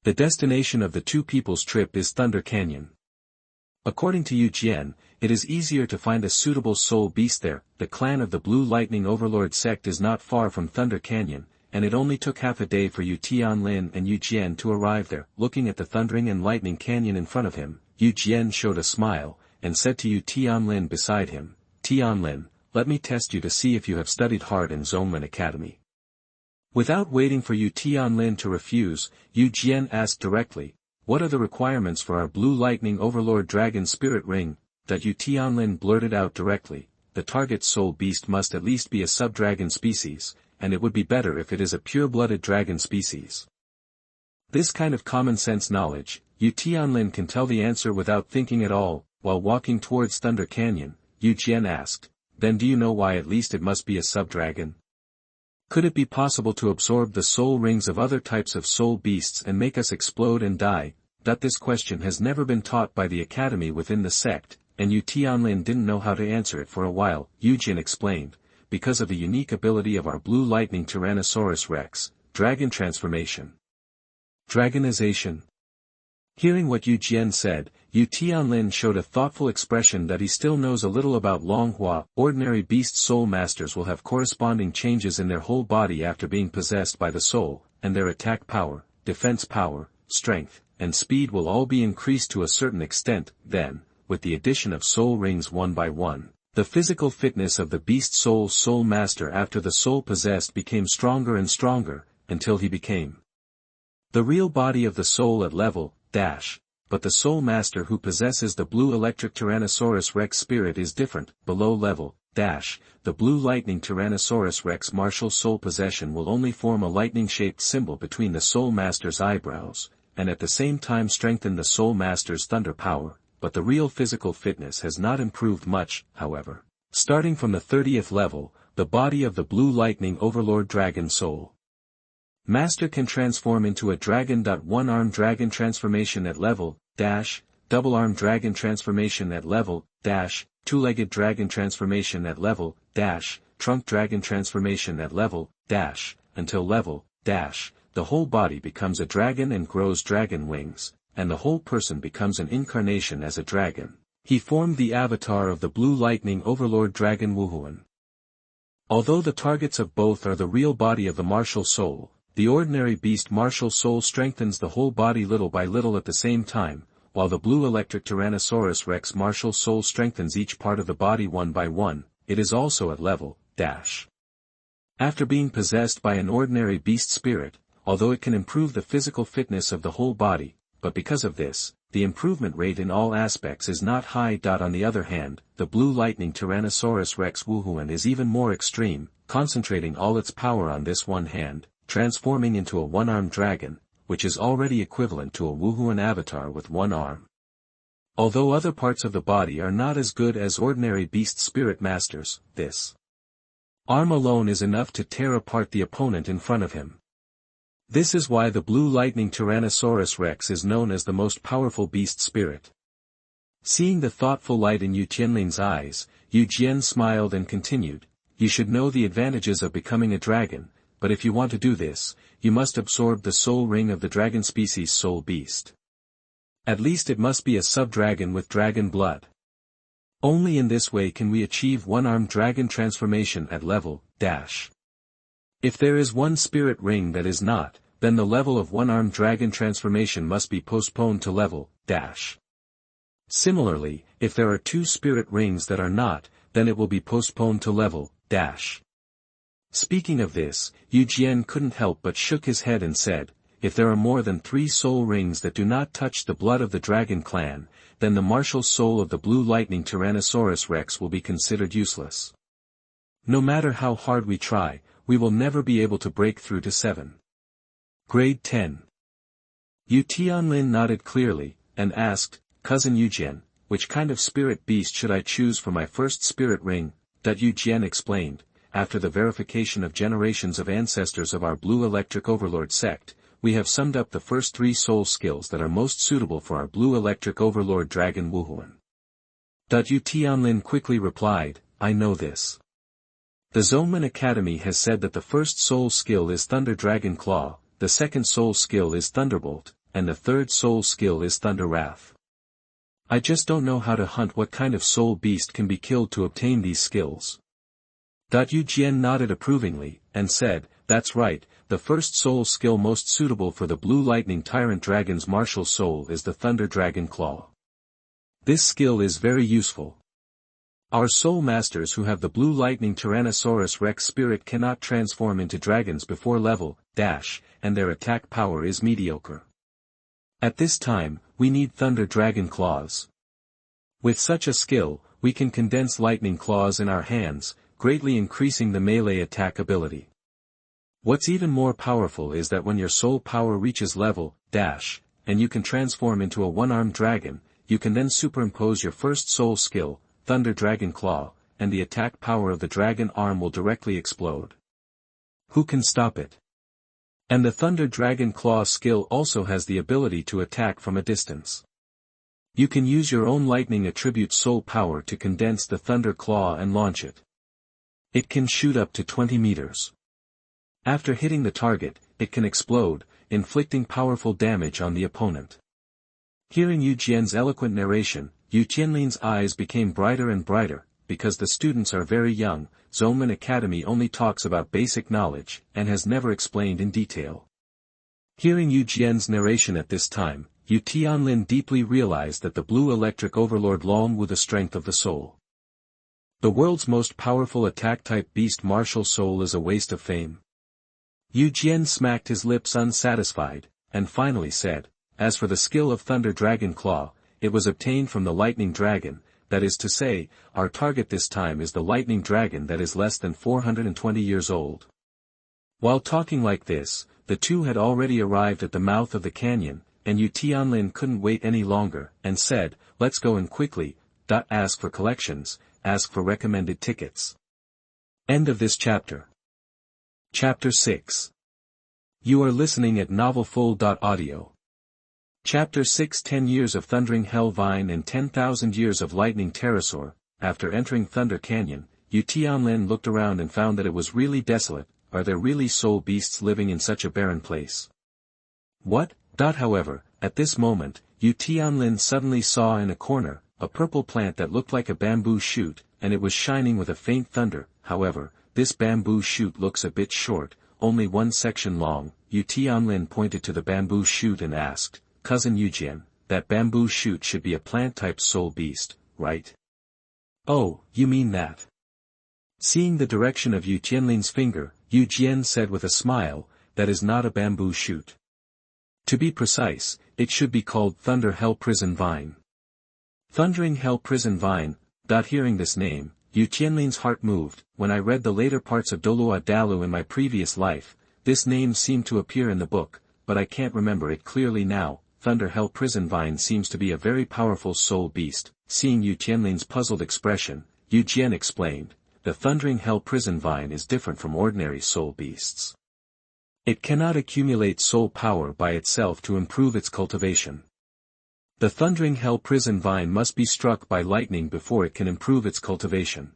The destination of the two people's trip is Thunder Canyon. According to Yu Jian, it is easier to find a suitable soul beast there. The clan of the Blue Lightning Overlord Sect is not far from Thunder Canyon, and it only took half a day for Yu Tianlin and Yu Jian to arrive there. Looking at the thundering and lightning canyon in front of him, Yu Jian showed a smile, and said to Yu Tianlin beside him, "Tianlin, let me test you to see if you have studied hard in Zhongmen Academy." Without waiting for Yu Tianlin to refuse, Yu Jian asked directly, "What are the requirements for our Blue Lightning Overlord Dragon Spirit Ring?" That Yu Tianlin blurted out directly, "The target soul beast must at least be a sub-dragon species, and it would be better if it is a pure-blooded dragon species." This kind of common-sense knowledge, Yu Tianlin can tell the answer without thinking at all. While walking towards Thunder Canyon, Yu Jian asked, "Then do you know why at least it must be a sub-dragon? Could it be possible to absorb the soul rings of other types of soul beasts and make us explode and die?" This question has never been taught by the academy within the sect, and Yu Tianlin didn't know how to answer it for a while. Yu Jian explained, "Because of the unique ability of our Blue Lightning Tyrannosaurus Rex, Dragon Transformation. Dragonization." Hearing what Yu Jian said, Yu Tianlin showed a thoughtful expression that he still knows a little about Longhua. Ordinary beast soul masters will have corresponding changes in their whole body after being possessed by the soul, and their attack power, defense power, strength, and speed will all be increased to a certain extent. Then, with the addition of soul rings one by one, the physical fitness of the beast soul master after the soul possessed became stronger and stronger, until he became the real body of the soul at level dash. But the soul master who possesses the blue electric Tyrannosaurus Rex spirit is different. Below level the Blue Lightning Tyrannosaurus Rex martial soul possession will only form a lightning-shaped symbol between the Soul Master's eyebrows, and at the same time strengthen the Soul Master's thunder power, but the real physical fitness has not improved much, however. Starting from the 30th level, the body of the Blue Lightning Overlord Dragon Soul Master can transform into a dragon. One-armed dragon transformation at level, double-armed dragon transformation at level, two-legged dragon transformation at level, trunk dragon transformation at level, until level, the whole body becomes a dragon and grows dragon wings, and the whole person becomes an incarnation as a dragon. He formed the avatar of the Blue Lightning Overlord Dragon Wuhuan. Although the targets of both are the real body of the martial soul, the ordinary beast martial soul strengthens the whole body little by little at the same time, while the Blue Electric Tyrannosaurus Rex martial soul strengthens each part of the body one by one. It is also at level, After being possessed by an ordinary beast spirit, although it can improve the physical fitness of the whole body, but because of this, the improvement rate in all aspects is not high. On the other hand, the Blue Lightning Tyrannosaurus Rex Wuhuan is even more extreme, concentrating all its power on this one hand, transforming into a one-armed dragon, which is already equivalent to a Wuhuan avatar with one arm. Although other parts of the body are not as good as ordinary beast spirit masters, this arm alone is enough to tear apart the opponent in front of him. This is why the Blue Lightning Tyrannosaurus Rex is known as the most powerful beast spirit. Seeing the thoughtful light in Yu Tianlin's eyes, Yu Jian smiled and continued, "You should know the advantages of becoming a dragon, but if you want to do this, you must absorb the soul ring of the dragon species soul beast. At least it must be a sub-dragon with dragon blood. Only in this way can we achieve one-armed dragon transformation at level, If there is one spirit ring that is not, then the level of one-armed dragon transformation must be postponed to level, Similarly, if there are two spirit rings that are not, then it will be postponed to level, Speaking of this, Yu Jian couldn't help but shook his head and said, "If there are more than 3 soul rings that do not touch the blood of the dragon clan, then the martial soul of the Blue Lightning Tyrannosaurus Rex will be considered useless. No matter how hard we try, we will never be able to break through to 7. Grade 10. Yu Tianlin nodded clearly, and asked, "Cousin Yujian, which kind of spirit beast should I choose for my first spirit ring?" Yu Jian explained, "After the verification of generations of ancestors of our Blue Electric Overlord Sect, we have summed up the first 3 soul skills that are most suitable for our Blue Electric Overlord Dragon Wuhuan." Yu Tianlin quickly replied, "I know this. The Zonman Academy has said that the first soul skill is Thunder Dragon Claw, the second soul skill is Thunderbolt, and the third soul skill is Thunder Wrath. I just don't know how to hunt what kind of soul beast can be killed to obtain these skills." Yu Jian nodded approvingly, and said, "That's right, the first soul skill most suitable for the Blue Lightning Tyrant Dragon's martial soul is the Thunder Dragon Claw. This skill is very useful. Our soul masters who have the Blue Lightning Tyrannosaurus Rex spirit cannot transform into dragons before level, and their attack power is mediocre. At this time, we need Thunder Dragon Claws. With such a skill, we can condense lightning claws in our hands, greatly increasing the melee attack ability. What's even more powerful is that when your soul power reaches level, and you can transform into a one-armed dragon, you can then superimpose your first soul skill, Thunder Dragon Claw, and the attack power of the dragon arm will directly explode. Who can stop it? And the Thunder Dragon Claw skill also has the ability to attack from a distance. You can use your own lightning attribute soul power to condense the Thunder Claw and launch it. It can shoot up to 20 meters. After hitting the target, it can explode, inflicting powerful damage on the opponent." Hearing Yu Jian's eloquent narration, Yu Tianlin's eyes became brighter and brighter. Because the students are very young, Zonman Academy only talks about basic knowledge, and has never explained in detail. Hearing Yu Jian's narration at this time, Yu Tianlin deeply realized that the Blue Electric Overlord Long with the strength of the soul. The world's most powerful attack-type beast martial soul is a waste of fame. Yu Jian smacked his lips unsatisfied, and finally said, "As for the skill of Thunder Dragon Claw, it was obtained from the Lightning Dragon, that is to say, our target this time is the lightning dragon that is less than 420 years old. While talking like this, the two had already arrived at the mouth of the canyon, and Yu Tianlin couldn't wait any longer, and said, "Let's go in quickly, ask for collections, ask for recommended tickets." End of this chapter. Chapter 6. You are listening at novelfull.audio. Chapter 6 10 Years of Thundering Hell Vine and 10,000 Years of Lightning Pterosaur. After entering Thunder Canyon, Yu Tianlin looked around and found that it was really desolate. Are there really soul beasts living in such a barren place? What? However, at this moment, Yu Tianlin suddenly saw in a corner, a purple plant that looked like a bamboo shoot, and it was shining with a faint thunder. However, this bamboo shoot looks a bit short, only one section long. Yu Tianlin pointed to the bamboo shoot and asked, "Cousin Yujian, that bamboo shoot should be a plant-type soul beast, right?" "Oh, you mean that?" Seeing the direction of Yu Tianlin's finger, Yu Jian said with a smile, "That is not a bamboo shoot. To be precise, it should be called Thunder Hell Prison Vine." Thundering Hell Prison Vine. Hearing this name, Yu Tianlin's heart moved. When I read the later parts of Douluo in my previous life, this name seemed to appear in the book, but I can't remember it clearly now. Thunder Hell Prison Vine seems to be a very powerful soul beast. Seeing Yu Tianlin's puzzled expression, Yu Jian explained, "The Thundering Hell Prison Vine is different from ordinary soul beasts. It cannot accumulate soul power by itself to improve its cultivation. The Thundering Hell Prison Vine must be struck by lightning before it can improve its cultivation.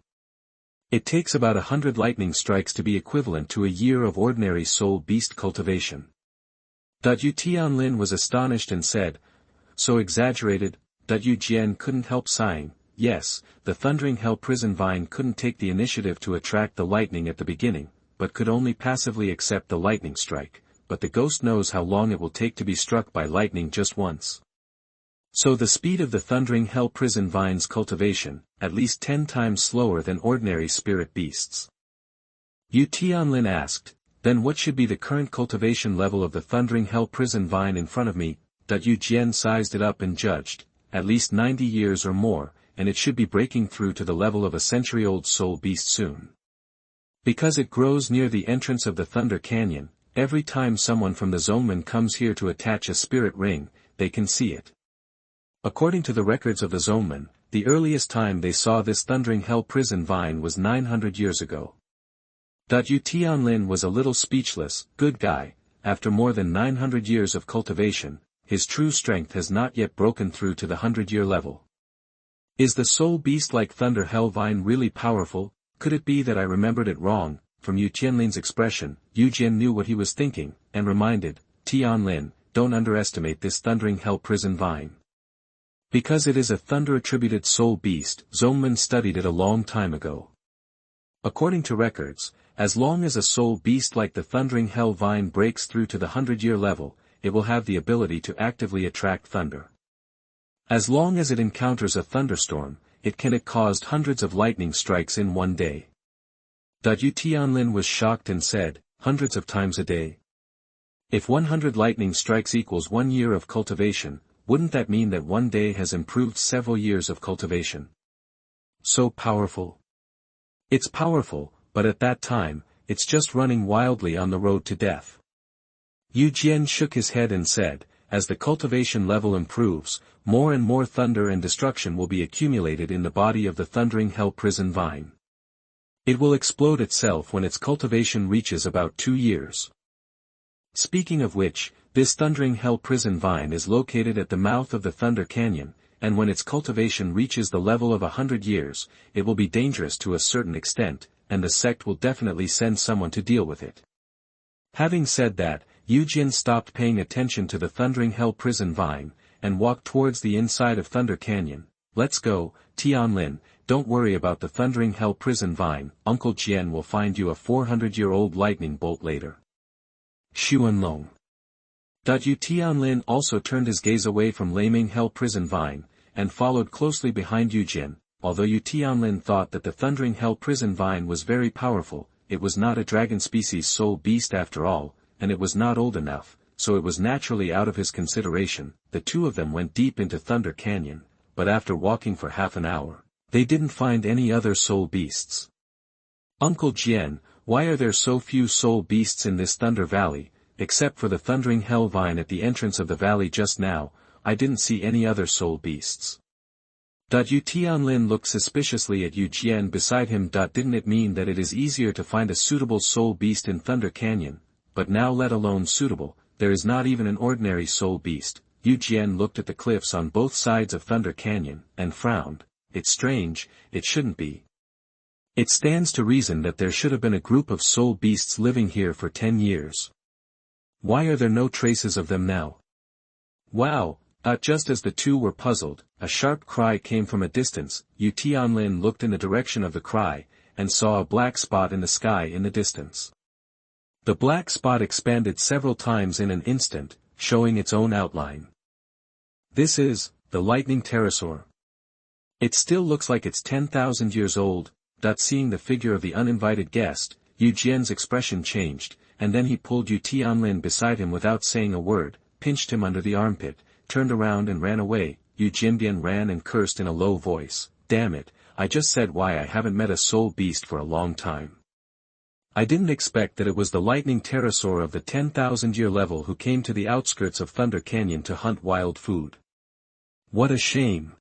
It takes about 100 lightning strikes to be equivalent to a year of ordinary soul beast cultivation." Yu Tianlin was astonished and said, "So exaggerated?" Yu Jian couldn't help sighing. Yes, the Thundering Hell Prison Vine couldn't take the initiative to attract the lightning at the beginning, but could only passively accept the lightning strike, but the ghost knows how long it will take to be struck by lightning just once. So the speed of the Thundering Hell Prison Vine's cultivation, at least 10 times slower than ordinary spirit beasts. Yu Tianlin asked, "Then what should be the current cultivation level of the Thundering Hell Prison Vine in front of me?" Yu Jian sized it up and judged, "At least 90 years or more, and it should be breaking through to the level of a century-old soul beast soon. Because it grows near the entrance of the Thunder Canyon, every time someone from the Zoneman comes here to attach a spirit ring, they can see it. According to the records of the Zoneman, the earliest time they saw this Thundering Hell Prison Vine was 900 years ago." Yu Tianlin was a little speechless. Good guy, after more than 900 years of cultivation, his true strength has not yet broken through to the 100-year level. Is the soul beast like Thunder Hell Vine really powerful? Could it be that I remembered it wrong? From Yu Tianlin's expression, Yu Jian knew what he was thinking, and reminded, "Tianlin, don't underestimate this Thundering Hell Prison Vine. Because it is a thunder-attributed soul beast, Zoneman studied it a long time ago. According to records, as long as a soul beast like the Thundering Hell Vine breaks through to the 100-year level, it will have the ability to actively attract thunder. As long as it encounters a thunderstorm, it can cause hundreds of lightning strikes in one day." Yu Tianlin was shocked and said, "Hundreds of times a day? If 100 lightning strikes equals 1 year of cultivation, wouldn't that mean that one day has improved several years of cultivation? So powerful?" "It's powerful, but at that time, it's just running wildly on the road to death." Yu Jian shook his head and said, "As the cultivation level improves, more and more thunder and destruction will be accumulated in the body of the Thundering Hell Prison Vine. It will explode itself when its cultivation reaches about 2 years. Speaking of which, this Thundering Hell Prison Vine is located at the mouth of the Thunder Canyon, and when its cultivation reaches the level of 100 years, it will be dangerous to a certain extent, and the sect will definitely send someone to deal with it." Having said that, Yu Jian stopped paying attention to the Thundering Hell Prison Vine, and walked towards the inside of Thunder Canyon. "Let's go, Tianlin, don't worry about the Thundering Hell Prison Vine, Uncle Jian will find you a 400-year-old lightning bolt later." Xuanlong. Yu Tianlin also turned his gaze away from Laming Hell Prison Vine, and followed closely behind Yu Jian. Although Yu Tianlin thought that the Thundering Hell Prison Vine was very powerful, it was not a dragon species soul beast after all, and it was not old enough, so it was naturally out of his consideration. The two of them went deep into Thunder Canyon, but after walking for half an hour, they didn't find any other soul beasts. Uncle Jian, why are there so few soul beasts in this Thunder Valley? Except for the thundering hell vine at the entrance of the valley just now, I didn't see any other soul beasts. Yu Tianlin looked suspiciously at Yu Jian beside him. Didn't it mean that it is easier to find a suitable soul beast in Thunder Canyon, but now let alone suitable, there is not even an ordinary soul beast? Yu Jian looked at the cliffs on both sides of Thunder Canyon, and frowned. It's strange, it shouldn't be. It stands to reason that there should have been a group of soul beasts living here for 10 years. Why are there no traces of them now? Wow! Just as the two were puzzled, a sharp cry came from a distance. Yu Tianlin looked in the direction of the cry, and saw a black spot in the sky in the distance. The black spot expanded several times in an instant, showing its own outline. This is the lightning pterosaur. It still looks like it's 10,000 years old. Seeing the figure of the uninvited guest, Yu Jian's expression changed, and then he pulled Yu Tianlin beside him without saying a word, pinched him under the armpit, turned around and ran away. Yu Jian ran and cursed in a low voice, "Damn it, I just said why I haven't met a soul beast for a long time. I didn't expect that it was the lightning pterosaur of the 10,000-year level who came to the outskirts of Thunder Canyon to hunt wild food. What a shame.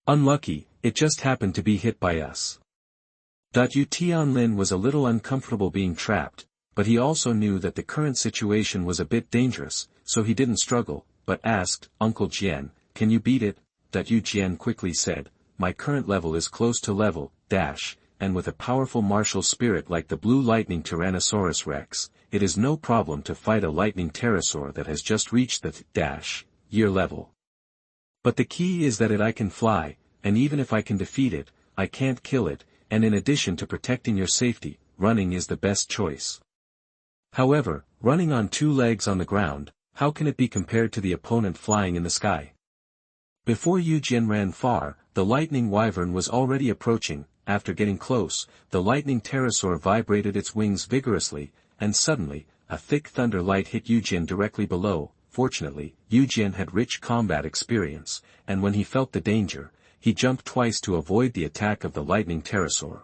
Unlucky, it just happened to be hit by us." Yu Tianlin was a little uncomfortable being trapped, but he also knew that the current situation was a bit dangerous, so he didn't struggle, but asked, "Uncle Jian, can you beat it?" Yu Jian quickly said, "My current level is close to level, and with a powerful martial spirit like the Blue Lightning Tyrannosaurus Rex, it is no problem to fight a lightning pterosaur that has just reached the year level. But the key is that I can fly, and even if I can defeat it, I can't kill it, and in addition to protecting your safety, running is the best choice. However, running on two legs on the ground, how can it be compared to the opponent flying in the sky?" Before Yu Jian ran far, the lightning wyvern was already approaching. After getting close, the lightning pterosaur vibrated its wings vigorously, and suddenly, a thick thunder light hit Yu Jian directly below. Fortunately, Yu Jian had rich combat experience, and when he felt the danger, he jumped twice to avoid the attack of the lightning pterosaur.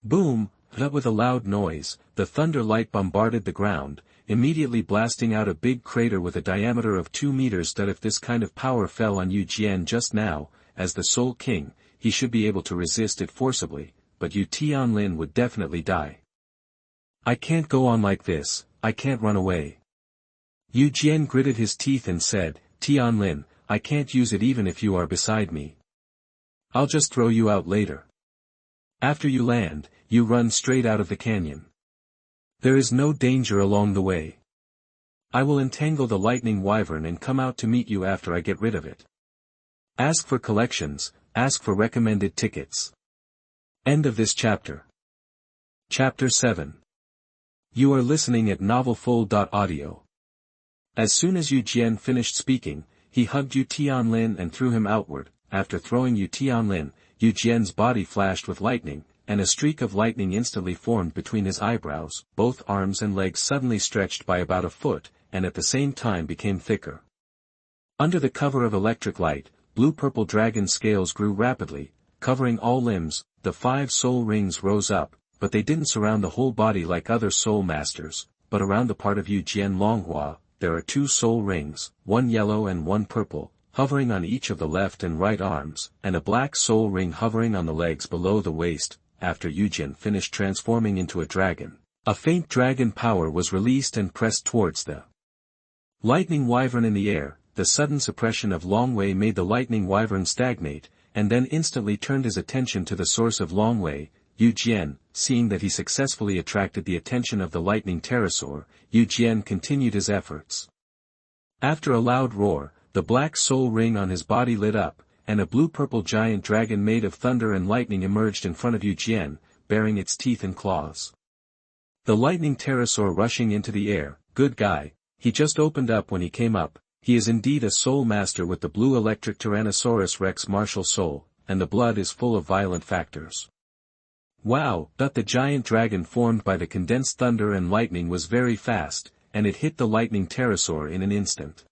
Boom! With a loud noise, the thunder light bombarded the ground, immediately blasting out a big crater with a diameter of 2 meters. If this kind of power fell on Yu Jian just now, as the Soul King, he should be able to resist it forcibly, but Yu Tianlin would definitely die. "I can't go on like this, I can't run away." Yu Jian gritted his teeth and said, "Tianlin, I can't use it even if you are beside me. I'll just throw you out later. After you land, you run straight out of the canyon. There is no danger along the way. I will entangle the lightning wyvern and come out to meet you after I get rid of it. Ask for collections, ask for recommended tickets." End of this chapter. Chapter 7. You are listening at novelfull.audio. As soon as Yu Jian finished speaking, he hugged Yu Tianlin and threw him outward. After throwing Yu Tianlin, Yu Jian's body flashed with lightning, and a streak of lightning instantly formed between his eyebrows. Both arms and legs suddenly stretched by about a foot, and at the same time became thicker. Under the cover of electric light, blue-purple dragon scales grew rapidly, covering all limbs. The 5 soul rings rose up, but they didn't surround the whole body like other soul masters, but around the part of Yu Jian Longhua, there are 2 soul rings, one yellow and one purple, hovering on each of the left and right arms, and a black soul ring hovering on the legs below the waist. After Yu Jian finished transforming into a dragon, a faint dragon power was released and pressed towards the lightning wyvern in the air. The sudden suppression of Longwei made the lightning wyvern stagnate, and then instantly turned his attention to the source of Longwei. Yu Jian, seeing that he successfully attracted the attention of the lightning pterosaur, Yu Jian continued his efforts. After a loud roar, the black soul ring on his body lit up, and a blue-purple giant dragon made of thunder and lightning emerged in front of Yu Jian, baring its teeth and claws. The lightning pterosaur rushing into the air, "Good guy, he just opened up when he came up. He is indeed a soul master with the blue electric Tyrannosaurus Rex martial soul, and the blood is full of violent factors. Wow!" The giant dragon formed by the condensed thunder and lightning was very fast, and it hit the lightning pterosaur in an instant.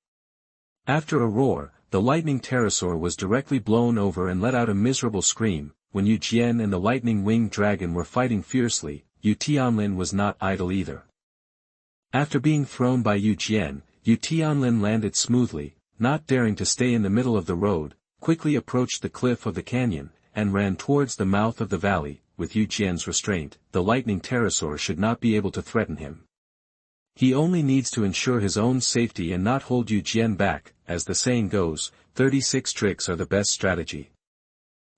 After a roar, the lightning pterosaur was directly blown over and let out a miserable scream. When Yu Tian and the lightning winged dragon were fighting fiercely, Yu Tianlin was not idle either. After being thrown by Yu Tianlin landed smoothly, not daring to stay in the middle of the road, quickly approached the cliff of the canyon, and ran towards the mouth of the valley. With Yu Tian's restraint, the lightning pterosaur should not be able to threaten him. He only needs to ensure his own safety and not hold Yu Tian back. As the saying goes, 36 tricks are the best strategy.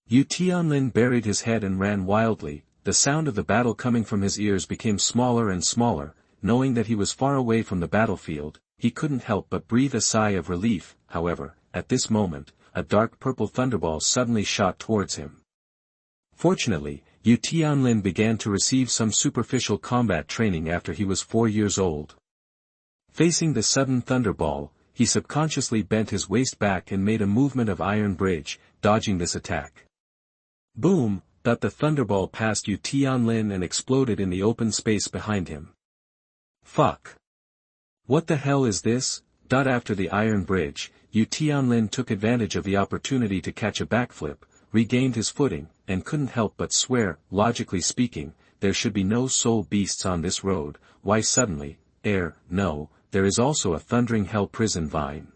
Yu Tianlin buried his head and ran wildly. The sound of the battle coming from his ears became smaller and smaller. Knowing that he was far away from the battlefield, he couldn't help but breathe a sigh of relief. However, at this moment, a dark purple thunderball suddenly shot towards him. Fortunately, Yu Tianlin began to receive some superficial combat training after he was 4 years old. Facing the sudden thunderball, he subconsciously bent his waist back and made a movement of iron bridge, dodging this attack. Boom! The thunderball passed Yu Tianlin and exploded in the open space behind him. Fuck! What the hell is this? After the iron bridge, Yu Tianlin took advantage of the opportunity to catch a backflip, regained his footing, and couldn't help but swear. Logically speaking, there should be no soul beasts on this road. Why suddenly, no, there is also a thundering hell prison vine.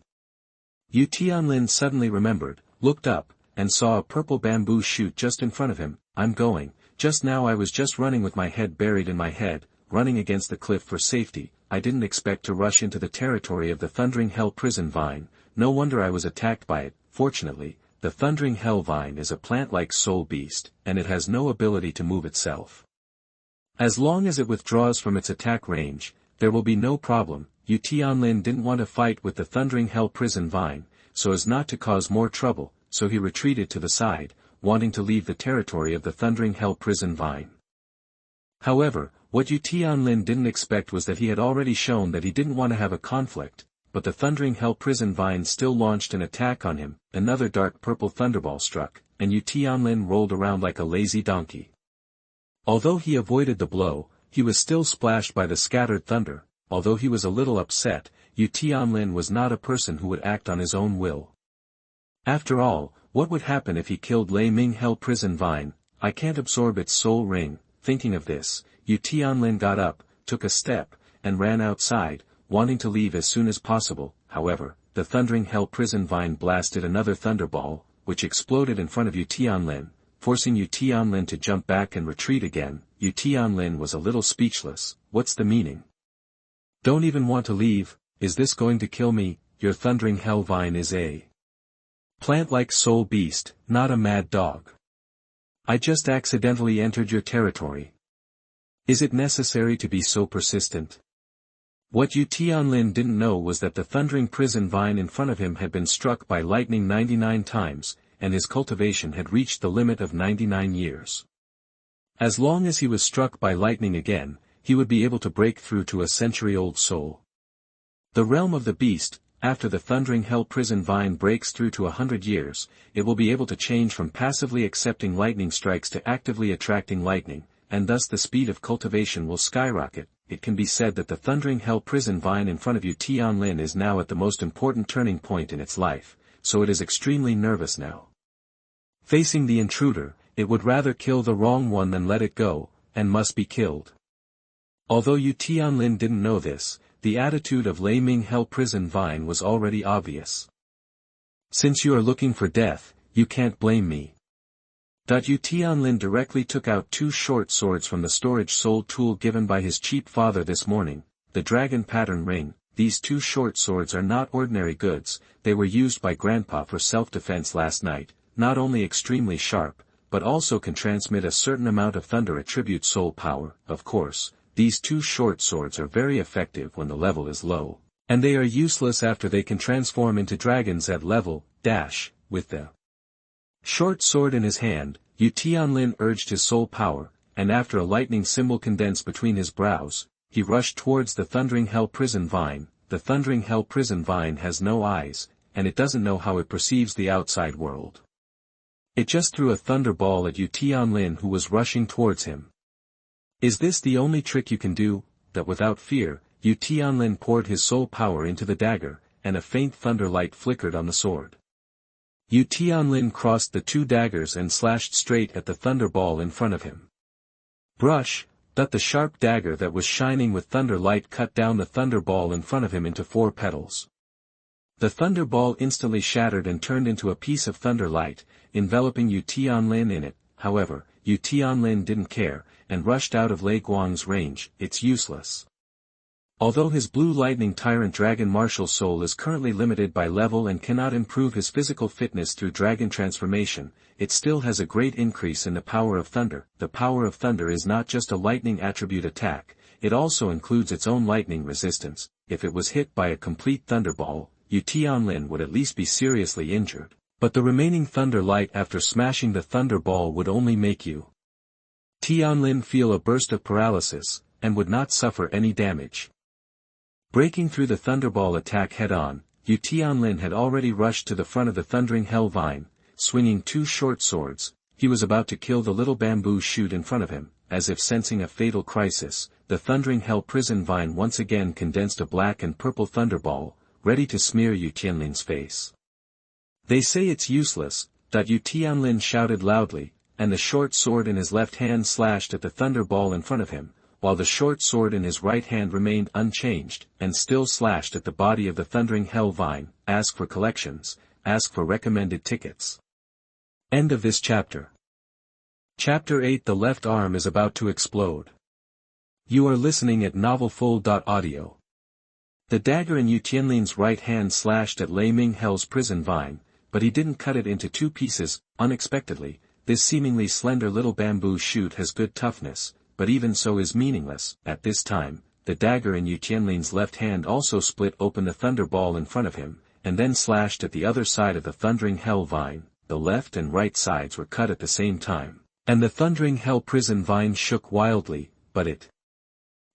Yu Tianlin suddenly remembered, looked up, and saw a purple bamboo shoot just in front of him. I'm going. Just now I was just running with my head buried in my head, running against the cliff for safety. I didn't expect to rush into the territory of the thundering hell prison vine. No wonder I was attacked by it. Fortunately, the thundering hell vine is a plant-like soul beast, and it has no ability to move itself. As long as it withdraws from its attack range, there will be no problem. Yu Tianlin didn't want to fight with the thundering hell prison vine, so as not to cause more trouble, so he retreated to the side, wanting to leave the territory of the thundering hell prison vine. However, what Yu Tianlin didn't expect was that he had already shown that he didn't want to have a conflict, but the thundering hell prison vine still launched an attack on him. Another dark purple thunderball struck, and Yu Tianlin rolled around like a lazy donkey. Although he avoided the blow, he was still splashed by the scattered thunder. Although he was a little upset, Yu Tianlin was not a person who would act on his own will. After all, what would happen if he killed Lei Ming Hell Prison Vine? I can't absorb its soul ring. Thinking of this, Yu Tianlin got up, took a step, and ran outside, wanting to leave as soon as possible. However, the thundering hell prison vine blasted another thunderball, which exploded in front of Yu Tianlin, forcing Yu Tianlin to jump back and retreat again. Yu Tianlin was a little speechless. What's the meaning? Don't even want to leave. Is this going to kill me? Your thundering hell vine is a plant-like soul beast, not a mad dog. I just accidentally entered your territory. Is it necessary to be so persistent? What Yu Tianlin didn't know was that the thundering prison vine in front of him had been struck by lightning 99 times, and his cultivation had reached the limit of 99 years. As long as he was struck by lightning again, he would be able to break through to a century-old soul. The realm of the beast, after the thundering hell prison vine breaks through to 100 years, it will be able to change from passively accepting lightning strikes to actively attracting lightning, and thus the speed of cultivation will skyrocket. It can be said that the thundering hell prison vine in front of Yu Tianlin is now at the most important turning point in its life, so it is extremely nervous now. Facing the intruder, it would rather kill the wrong one than let it go, and must be killed. Although Yu Tianlin didn't know this, the attitude of Lei Ming Hell Prison Vine was already obvious. Since you are looking for death, you can't blame me. Yu Tianlin directly took out 2 short swords from the storage soul tool given by his cheap father this morning, the dragon pattern ring. These 2 short swords are not ordinary goods. They were used by Grandpa for self-defense last night, not only extremely sharp, but also can transmit a certain amount of thunder attribute soul power. Of course, these 2 short swords are very effective when the level is low, and they are useless after they can transform into dragons at level dash. With the short sword in his hand, Yu Tianlin urged his soul power, and after a lightning symbol condensed between his brows, he rushed towards the thundering hell prison vine. The thundering hell prison vine has no eyes, and it doesn't know how it perceives the outside world. It just threw a thunderball at Yu Tianlin, who was rushing towards him. Is this the only trick you can do? That without fear, Yu Tianlin poured his soul power into the dagger, and a faint thunder light flickered on the sword. Yu Tianlin crossed the two daggers and slashed straight at the thunderball in front of him. Brush, that the sharp dagger that was shining with thunder light cut down the thunderball in front of him into 4 petals. The thunderball instantly shattered and turned into a piece of thunder light, enveloping Yu Tianlin in it. However, Yu Tianlin didn't care, and rushed out of Lei Guang's range. It's useless. Although his Blue Lightning Tyrant Dragon martial soul is currently limited by level and cannot improve his physical fitness through dragon transformation, it still has a great increase in the power of thunder. The power of thunder is not just a lightning attribute attack, it also includes its own lightning resistance. If it was hit by a complete thunderball, Yu Tianlin would at least be seriously injured, but the remaining thunder light after smashing the thunderball would only make Yu Tianlin feel a burst of paralysis, and would not suffer any damage. Breaking through the thunderball attack head-on, Yu Tianlin had already rushed to the front of the thundering hell vine, swinging 2 short swords. He was about to kill the little bamboo shoot in front of him. As if sensing a fatal crisis, the thundering hell prison vine once again condensed a black and purple thunderball, ready to smear Yu Tianlin's face. They say it's useless, that Yu Tianlin shouted loudly, and the short sword in his left hand slashed at the thunderball in front of him, while the short sword in his right hand remained unchanged, and still slashed at the body of the thundering hell vine. Ask for collections, ask for recommended tickets. End of this chapter. Chapter 8. The left arm is about to explode. You are listening at novelfull.audio. The dagger in Yu Tianlin's right hand slashed at Lei Ming Hell's prison vine, but he didn't cut it into 2 pieces. Unexpectedly, this seemingly slender little bamboo shoot has good toughness, but even so is meaningless. At this time, the dagger in Yu Tianlin's left hand also split open the thunderball in front of him, and then slashed at the other side of the thundering hell vine. The left and right sides were cut at the same time, and the thundering hell prison vine shook wildly, but it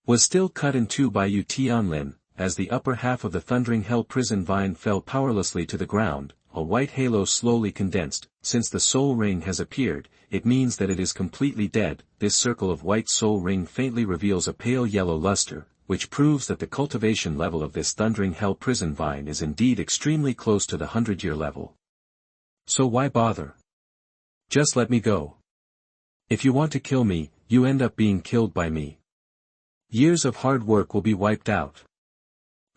was still cut in 2 by Yu Tianlin. As the upper half of the thundering hell prison vine fell powerlessly to the ground, a white halo slowly condensed. Since the soul ring has appeared, it means that it is completely dead. This circle of white soul ring faintly reveals a pale yellow luster, which proves that the cultivation level of this thundering hell prison vine is indeed extremely close to the 100-year level. So why bother? Just let me go. If you want to kill me, you end up being killed by me. Years of hard work will be wiped out.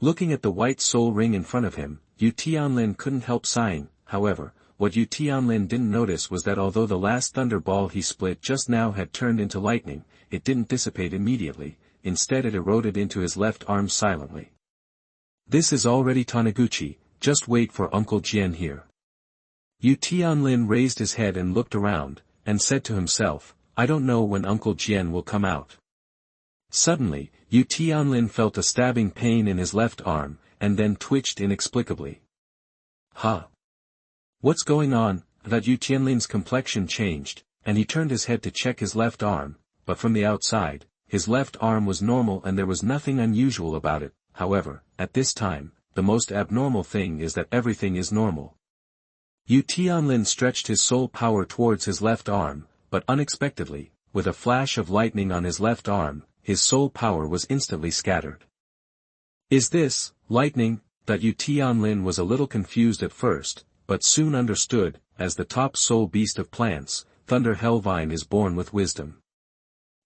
Looking at the white soul ring in front of him, Yu Tianlin couldn't help sighing. However, what Yu Tianlin didn't notice was that although the last thunderball he split just now had turned into lightning, it didn't dissipate immediately. Instead it eroded into his left arm silently. This is already Taniguchi, just wait for Uncle Jian here. Yu Tianlin raised his head and looked around, and said to himself, I don't know when Uncle Jian will come out. Suddenly, Yu Tianlin felt a stabbing pain in his left arm, and then twitched inexplicably. Huh? What's going on? That Yu Tianlin's complexion changed, and he turned his head to check his left arm, but from the outside, his left arm was normal and there was nothing unusual about it. However, at this time, the most abnormal thing is that everything is normal. Yu Tianlin stretched his soul power towards his left arm, but unexpectedly, with a flash of lightning on his left arm, his soul power was instantly scattered. Is this lightning? That Yu Tianlin was a little confused at first, but soon understood. As the top soul beast of plants, Thunder Hellvine is born with wisdom.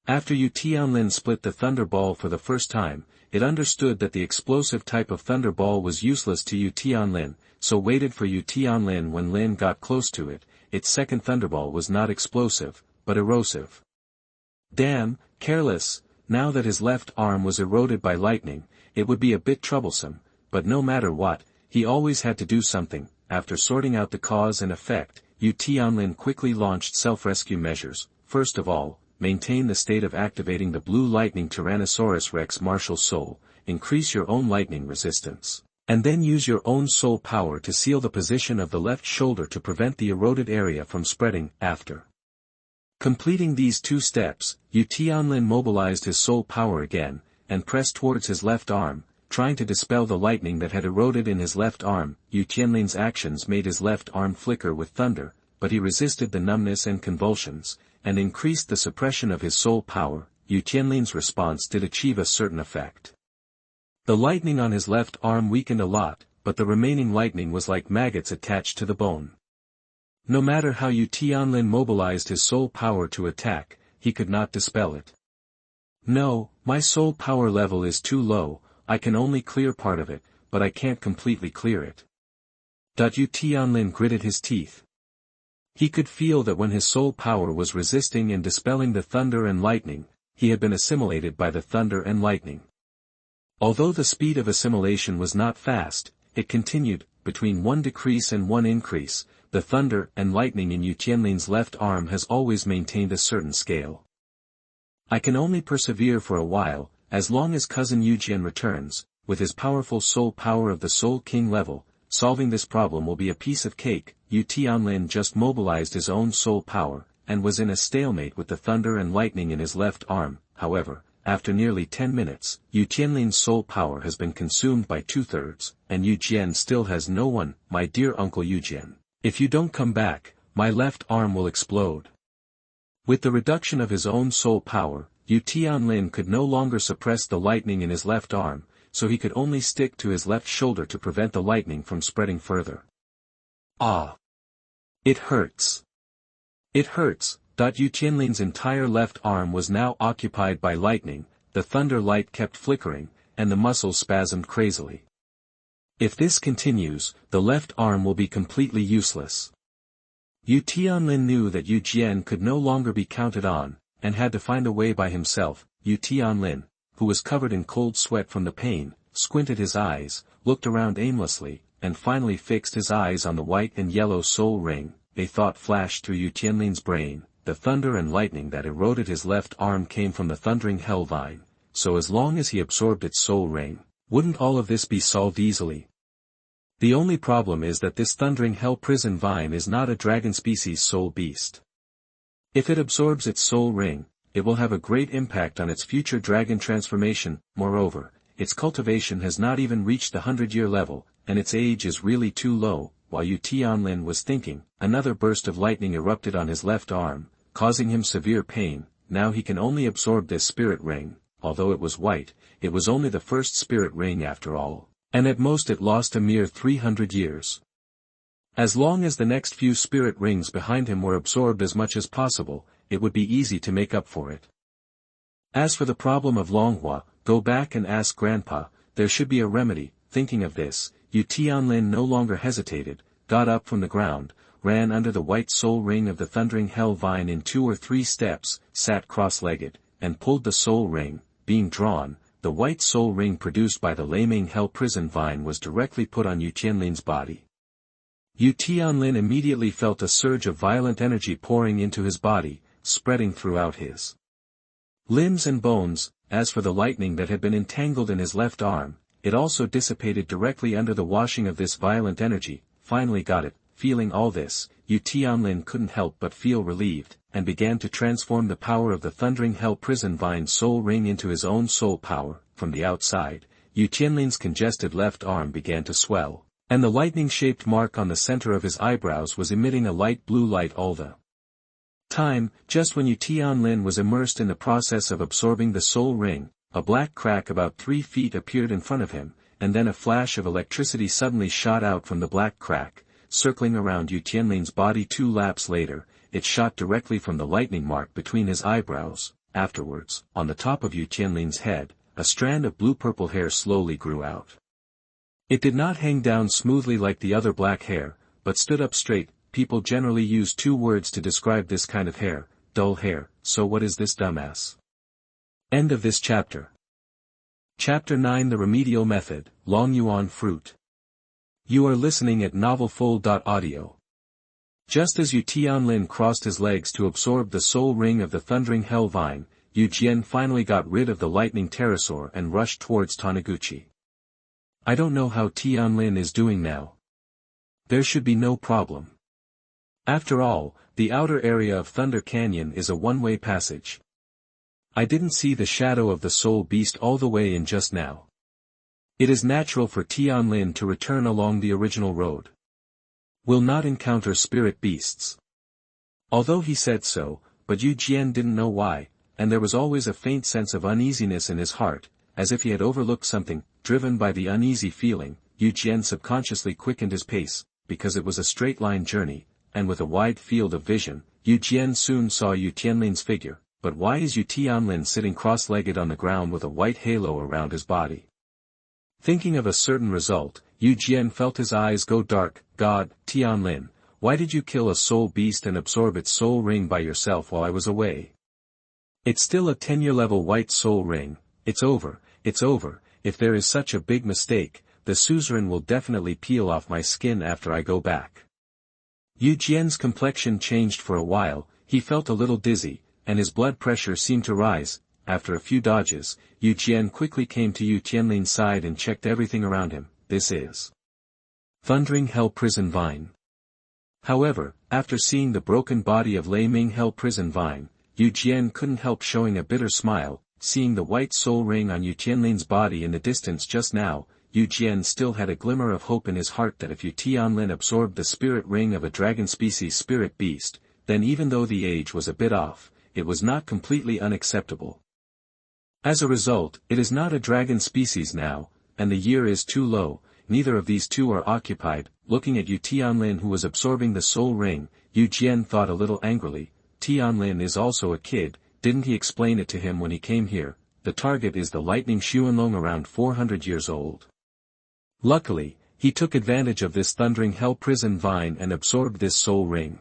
After Yu Tianlin split the thunderball for the first time, it understood that the explosive type of thunderball was useless to Yu Tianlin, so waited for Yu Tianlin. When Lin got close to it, its second thunderball was not explosive, but erosive. Damn, careless. Now that his left arm was eroded by lightning, it would be a bit troublesome, but no matter what, he always had to do something. After sorting out the cause and effect, Yu Tianlin quickly launched self-rescue measures. First of all, maintain the state of activating the Blue Lightning Tyrannosaurus Rex martial soul, increase your own lightning resistance, and then use your own soul power to seal the position of the left shoulder to prevent the eroded area from spreading. After completing these 2 steps, Yu Tianlin mobilized his soul power again, and pressed towards his left arm, trying to dispel the lightning that had eroded in his left arm. Yu Tianlin's actions made his left arm flicker with thunder, but he resisted the numbness and convulsions, and increased the suppression of his soul power. Yu Tianlin's response did achieve a certain effect. The lightning on his left arm weakened a lot, but the remaining lightning was like maggots attached to the bone. No matter how Yu Tianlin mobilized his soul power to attack, he could not dispel it. No, my soul power level is too low, I can only clear part of it, but I can't completely clear it. Yu Tianlin gritted his teeth. He could feel that when his soul power was resisting and dispelling the thunder and lightning, he had been assimilated by the thunder and lightning. Although the speed of assimilation was not fast, it continued, between one decrease and one increase. The thunder and lightning in Yu Tianlin's left arm has always maintained a certain scale. I can only persevere for a while, as long as cousin Yu Jian returns, with his powerful soul power of the Soul King level. Solving this problem will be a piece of cake. Yu Tianlin just mobilized his own soul power, and was in a stalemate with the thunder and lightning in his left arm. However, after nearly 10 minutes, Yu Tianlin's soul power has been consumed by 2/3, and Yu Jian still has no one. My dear Uncle Yu Jian, if you don't come back, my left arm will explode. With the reduction of his own soul power, Yu Tianlin could no longer suppress the lightning in his left arm, so he could only stick to his left shoulder to prevent the lightning from spreading further. Ah! It hurts. It hurts. Yu Tianlin's entire left arm was now occupied by lightning, the thunder light kept flickering, and the muscles spasmed crazily. If this continues, the left arm will be completely useless. Yu Tianlin knew that Yu Jian could no longer be counted on, and had to find a way by himself. Yu Tianlin, who was covered in cold sweat from the pain, squinted his eyes, looked around aimlessly, and finally fixed his eyes on the white and yellow soul ring. A thought flashed through Yu Tianlin's brain: the thunder and lightning that eroded his left arm came from the thundering hell vine, so as long as he absorbed its soul ring, wouldn't all of this be solved easily? The only problem is that this thundering hell prison vine is not a dragon species soul beast. If it absorbs its soul ring, it will have a great impact on its future dragon transformation. Moreover, its cultivation has not even reached the 100-year level, and its age is really too low. While Yu Tianlin was thinking, another burst of lightning erupted on his left arm, causing him severe pain. Now he can only absorb this spirit ring. Although it was white, it was only the first spirit ring after all, and at most it lost a mere 300 years. As long as the next few spirit rings behind him were absorbed as much as possible, it would be easy to make up for it. As for the problem of Longhua, go back and ask Grandpa, there should be a remedy. Thinking of this, Yu Tianlin no longer hesitated, got up from the ground, ran under the white soul ring of the thundering hell vine in 2 or 3 steps, sat cross-legged, and pulled the soul ring. Being drawn, the white soul ring produced by the Laming hell prison vine was directly put on Yu Tianlin's body. Yu Tianlin immediately felt a surge of violent energy pouring into his body, spreading throughout his limbs and bones. As for the lightning that had been entangled in his left arm, it also dissipated directly under the washing of this violent energy. Finally got it. Feeling all this, Yu Tianlin couldn't help but feel relieved, and began to transform the power of the thundering hell prison vine soul ring into his own soul power. From the outside, Yu Tianlin's congested left arm began to swell, and the lightning-shaped mark on the center of his eyebrows was emitting a light blue light all the time. Just when Yu Tianlin was immersed in the process of absorbing the soul ring, a black crack about 3 feet appeared in front of him, and then a flash of electricity suddenly shot out from the black crack, circling around Yu Tianlin's body. 2 laps later, it shot directly from the lightning mark between his eyebrows. Afterwards, on the top of Yu Tianlin's head, a strand of blue-purple hair slowly grew out. It did not hang down smoothly like the other black hair, but stood up straight. People generally use 2 words to describe this kind of hair: dull hair. So what is this dumbass? End of this chapter. Chapter 9: The Remedial Method, Longyuan Fruit. You are listening at novelfull.audio. Just as Yu Tianlin crossed his legs to absorb the soul ring of the thundering hell vine, Yu Jian finally got rid of the lightning pterosaur and rushed towards Taniguchi. I don't know how Tianlin is doing now. There should be no problem. After all, the outer area of Thunder Canyon is a one-way passage. I didn't see the shadow of the soul beast all the way in just now. It is natural for Tianlin to return along the original road. Will not encounter spirit beasts. Although he said so, but Yu Jian didn't know why, and there was always a faint sense of uneasiness in his heart, as if he had overlooked something. Driven by the uneasy feeling, Yu Jian subconsciously quickened his pace, because it was a straight-line journey, and with a wide field of vision, Yu Jian soon saw Yu Tianlin's figure. But why is Yu Tianlin sitting cross-legged on the ground with a white halo around his body? Thinking of a certain result, Yu Jian felt his eyes go dark. God, Tianlin, why did you kill a soul beast and absorb its soul ring by yourself while I was away? It's still a 10-year level white soul ring. It's over, if there is such a big mistake, the suzerain will definitely peel off my skin after I go back. Yu Jian's complexion changed for a while, he felt a little dizzy, and his blood pressure seemed to rise. After a few dodges, Yu Jian quickly came to Yu Tianlin's side and checked everything around him. This is Thundering Hell Prison Vine. However, after seeing the broken body of Lei Ming Hell Prison Vine, Yu Jian couldn't help showing a bitter smile. Seeing the white soul ring on Yu Tianlin's body in the distance just now, Yu Jian still had a glimmer of hope in his heart that if Yu Tianlin absorbed the spirit ring of a dragon species spirit beast, then even though the age was a bit off, it was not completely unacceptable. As a result, it is not a dragon species now, and the year is too low. Neither of these two are occupied. Looking at Yu Tianlin who was absorbing the soul ring, Yu Jian thought a little angrily, Tianlin is also a kid, didn't he explain it to him when he came here? The target is the lightning Xuanlong around 400 years old. Luckily, he took advantage of this thundering hell prison vine and absorbed this soul ring.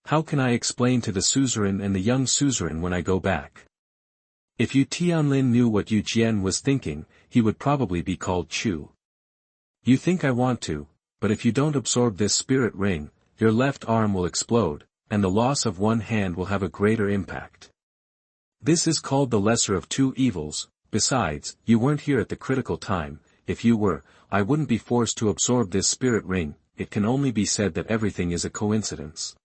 How can I explain to the suzerain and the young suzerain when I go back? If Yu Tianlin knew what Yu Jian was thinking, he would probably be called Chu. You think I want to, but if you don't absorb this spirit ring, your left arm will explode, and the loss of one hand will have a greater impact. This is called the lesser of two evils. Besides, you weren't here at the critical time. If you were, I wouldn't be forced to absorb this spirit ring. It can only be said that everything is a coincidence.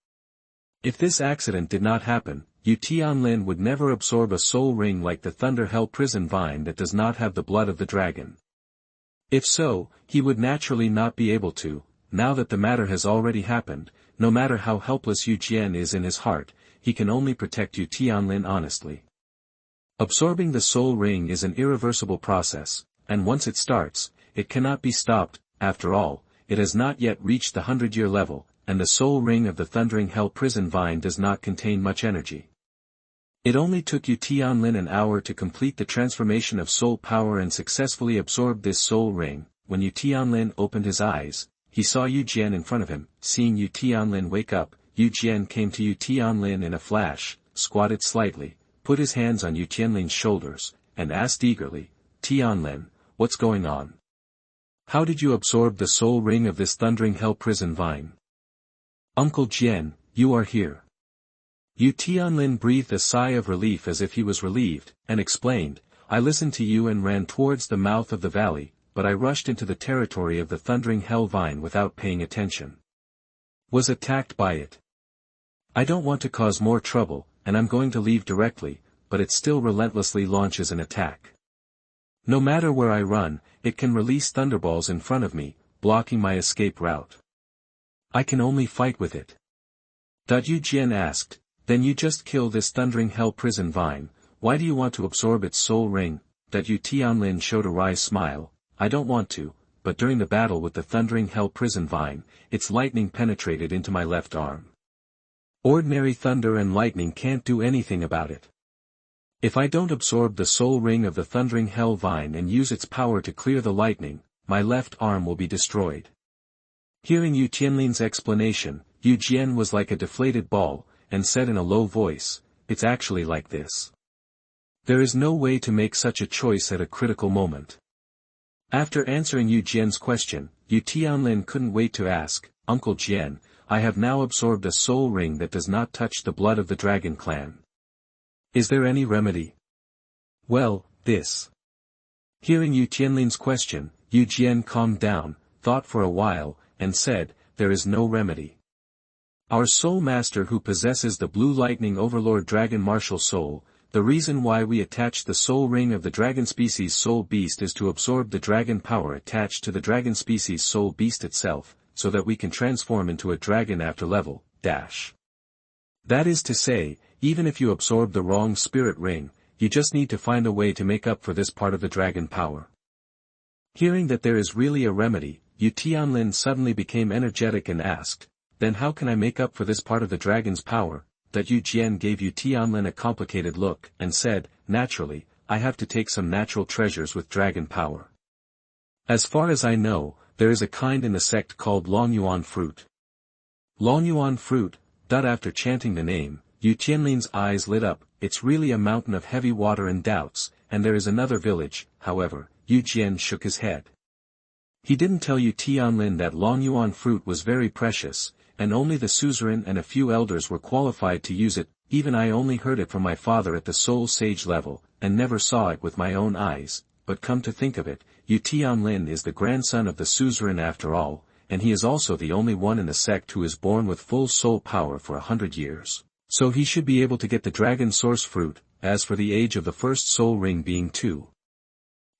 If this accident did not happen, Yu Tianlin would never absorb a soul ring like the Thunder Hell Prison Vine that does not have the blood of the dragon. If so, he would naturally not be able to. Now that the matter has already happened, no matter how helpless Yu Jian is in his heart, he can only protect Yu Tianlin honestly. Absorbing the soul ring is an irreversible process, and once it starts, it cannot be stopped. After all, it has not yet reached the 100-year level, and the soul ring of the Thundering Hell Prison Vine does not contain much energy. It only took Yu Tianlin an hour to complete the transformation of soul power and successfully absorb this soul ring. When Yu Tianlin opened his eyes, he saw Yu Jian in front of him. Seeing Yu Tianlin wake up, Yu Jian came to Yu Tianlin in a flash, squatted slightly, put his hands on Yu Tianlin's shoulders, and asked eagerly, Tianlin, what's going on? How did you absorb the soul ring of this Thundering Hell Prison Vine? Uncle Jian, you are here. Yu Tianlin breathed a sigh of relief as if he was relieved, and explained, I listened to you and ran towards the mouth of the valley, but I rushed into the territory of the Thundering Hell Vine without paying attention. Was attacked by it. I don't want to cause more trouble, and I'm going to leave directly, but it still relentlessly launches an attack. No matter where I run, it can release thunderballs in front of me, blocking my escape route. I can only fight with it. Yu Jian asked, then you just kill this Thundering Hell Prison Vine, why do you want to absorb its soul ring? Yu Tianlin showed a wry smile, I don't want to, but during the battle with the Thundering Hell Prison Vine, its lightning penetrated into my left arm. Ordinary thunder and lightning can't do anything about it. If I don't absorb the soul ring of the Thundering Hell Vine and use its power to clear the lightning, my left arm will be destroyed. Hearing Yu Tianlin's explanation, Yu Jian was like a deflated ball, and said in a low voice, it's actually like this. There is no way to make such a choice at a critical moment. After answering Yu Jian's question, Yu Tianlin couldn't wait to ask, Uncle Jian, I have now absorbed a soul ring that does not touch the blood of the dragon clan. Is there any remedy? Well, this. Hearing Yu Tianlin's question, Yu Jian calmed down, thought for a while, and said, there is no remedy. Our soul master who possesses the Blue Lightning Overlord Dragon martial soul, the reason why we attach the soul ring of the dragon species soul beast is to absorb the dragon power attached to the dragon species soul beast itself, so that we can transform into a dragon after level, dash. That is to say, even if you absorb the wrong spirit ring, you just need to find a way to make up for this part of the dragon power. Hearing that there is really a remedy, Yu Tianlin suddenly became energetic and asked, "Then how can I make up for this part of the dragon's power?" That Yu Jian gave Yu Tianlin a complicated look, and said, "Naturally, I have to take some natural treasures with dragon power. As far as I know, there is a kind in the sect called Longyuan fruit." Longyuan fruit. After chanting the name, Yu Tianlin's eyes lit up. "It's really a mountain of heavy water and doubts, and there is another village." However, Yu Jian shook his head. He didn't tell Yu Tianlin that Longyuan fruit was very precious, and only the suzerain and a few elders were qualified to use it. Even I only heard it from my father at the soul sage level, and never saw it with my own eyes. But come to think of it, Yu Tianlin is the grandson of the suzerain after all, and he is also the only one in the sect who is born with full soul power for 100 years. So he should be able to get the dragon source fruit. As for the age of the first soul ring being too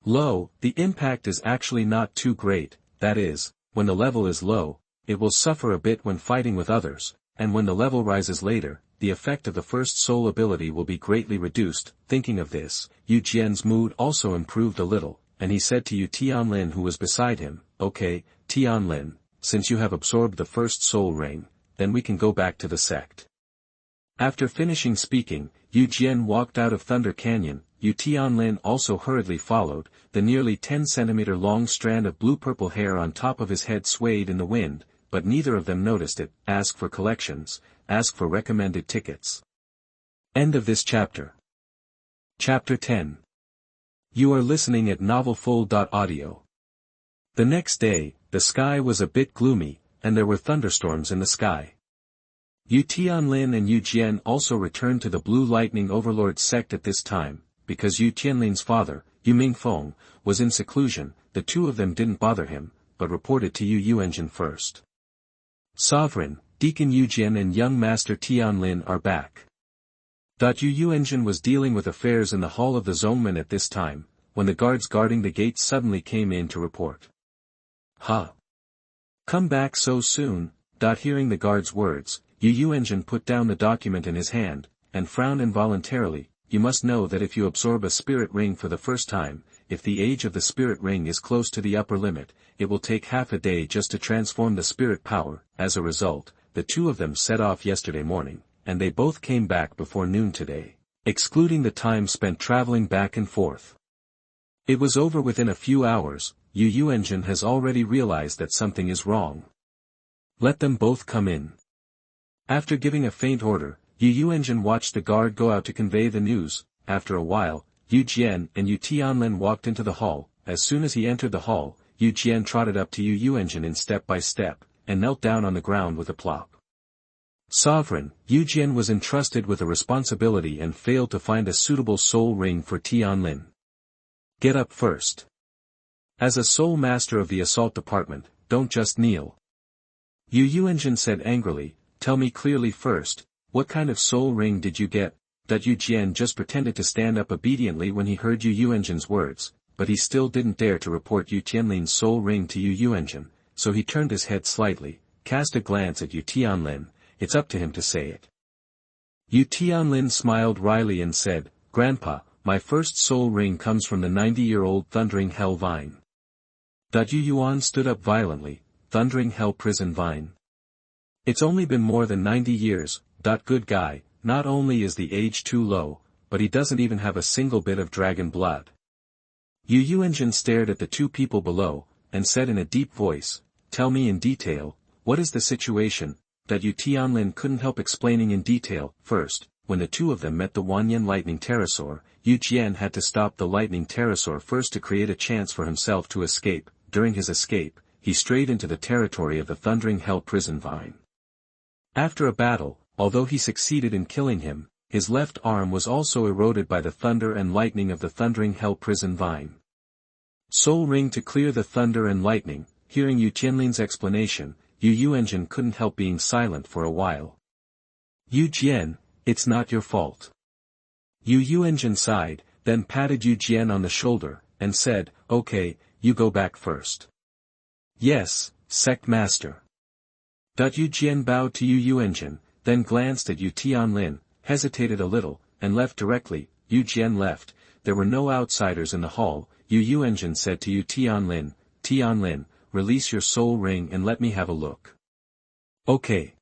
low, the impact is actually not too great. That is, when the level is low, it will suffer a bit when fighting with others, and when the level rises later, the effect of the first soul ability will be greatly reduced. Thinking of this, Yu Jian's mood also improved a little, and he said to Yu Tianlin who was beside him, "Okay, Tianlin, since you have absorbed the first soul ring, then we can go back to the sect." After finishing speaking, Yu Jian walked out of Thunder Canyon. Yu Tianlin also hurriedly followed. The nearly 10-centimeter long strand of blue-purple hair on top of his head swayed in the wind, but neither of them noticed it. Ask for collections, ask for recommended tickets. End of this chapter. Chapter 10. You are listening at novelfull.audio. The next day, the sky was a bit gloomy, and there were thunderstorms in the sky. Yu Tianlin and Yu Jian also returned to the Blue Lightning Overlord Sect at this time, because Yu Tianlin's father, Yu Mingfeng, was in seclusion. The two of them didn't bother him, but reported to Yu Yuanzhen first. "Sovereign, Deacon Yu Jian and young Master Tianlin are back." Yu Yuanzhen was dealing with affairs in the hall of the Zongmen at this time, when the guards guarding the gates suddenly came in to report. "Ha! Come back so soon?" Hearing the guard's words, Yu Yuanzhen put down the document in his hand, and frowned involuntarily. "You must know that if you absorb a spirit ring for the first time, if the age of the spirit ring is close to the upper limit, it will take half a day just to transform the spirit power." As a result, the two of them set off yesterday morning, and they both came back before noon today, excluding the time spent traveling back and forth. It was over within a few hours. Yu Yuanzhen has already realized that something is wrong. "Let them both come in." After giving a faint order, Yu Yuanzhen watched the guard go out to convey the news. After a while, Yu Jian and Yu Tianlin walked into the hall. As soon as he entered the hall, Yu Jian trotted up to Yu Yuanzhen in step by step, and knelt down on the ground with a plop. "Sovereign, Yu Jian was entrusted with a responsibility and failed to find a suitable soul ring for Tianlin. Get up first. As a sole master of the assault department, don't just kneel." Yu Yuanzhen said angrily, "Tell me clearly first, what kind of soul ring did you get?" Yu Jian just pretended to stand up obediently when he heard Yu Yuanzhen's words, but he still didn't dare to report Yu Tianlin's soul ring to Yu Yuanzhen, so he turned his head slightly, cast a glance at Yu Tianlin. It's up to him to say it. Yu Tianlin smiled wryly and said, "Grandpa, my first soul ring comes from the 90-year-old Thundering Hell Vine." Yu Yuan stood up violently. "Thundering Hell Prison Vine? It's only been more than 90 years. Good guy, not only is the age too low, but he doesn't even have a single bit of dragon blood." Yu Yuanzhen stared at the two people below, and said in a deep voice, "Tell me in detail, what is the situation?" Yu Tianlin couldn't help explaining in detail. First, when the two of them met the Wanyan lightning pterosaur, Yu Jian had to stop the lightning pterosaur first to create a chance for himself to escape. During his escape, he strayed into the territory of the Thundering Hell Prison Vine. After a battle, although he succeeded in killing him, his left arm was also eroded by the thunder and lightning of the Thundering Hell Prison Vine. Soul ring to clear the thunder and lightning. Hearing Yu Tianlin's explanation, Yu Yuanzhen couldn't help being silent for a while. "Yu Jian, it's not your fault." Yu Yuanzhen sighed, then patted Yu Jian on the shoulder, and said, "Okay, you go back first." "Yes, Sect Master." Yu Jian bowed to Yu Yuanzhen, then glanced at Yu Tianlin, hesitated a little, and left directly. Yu Jian left. There were no outsiders in the hall. Yu Engine said to Yu Tianlin, Tianlin, release your soul ring and let me have a look. Okay.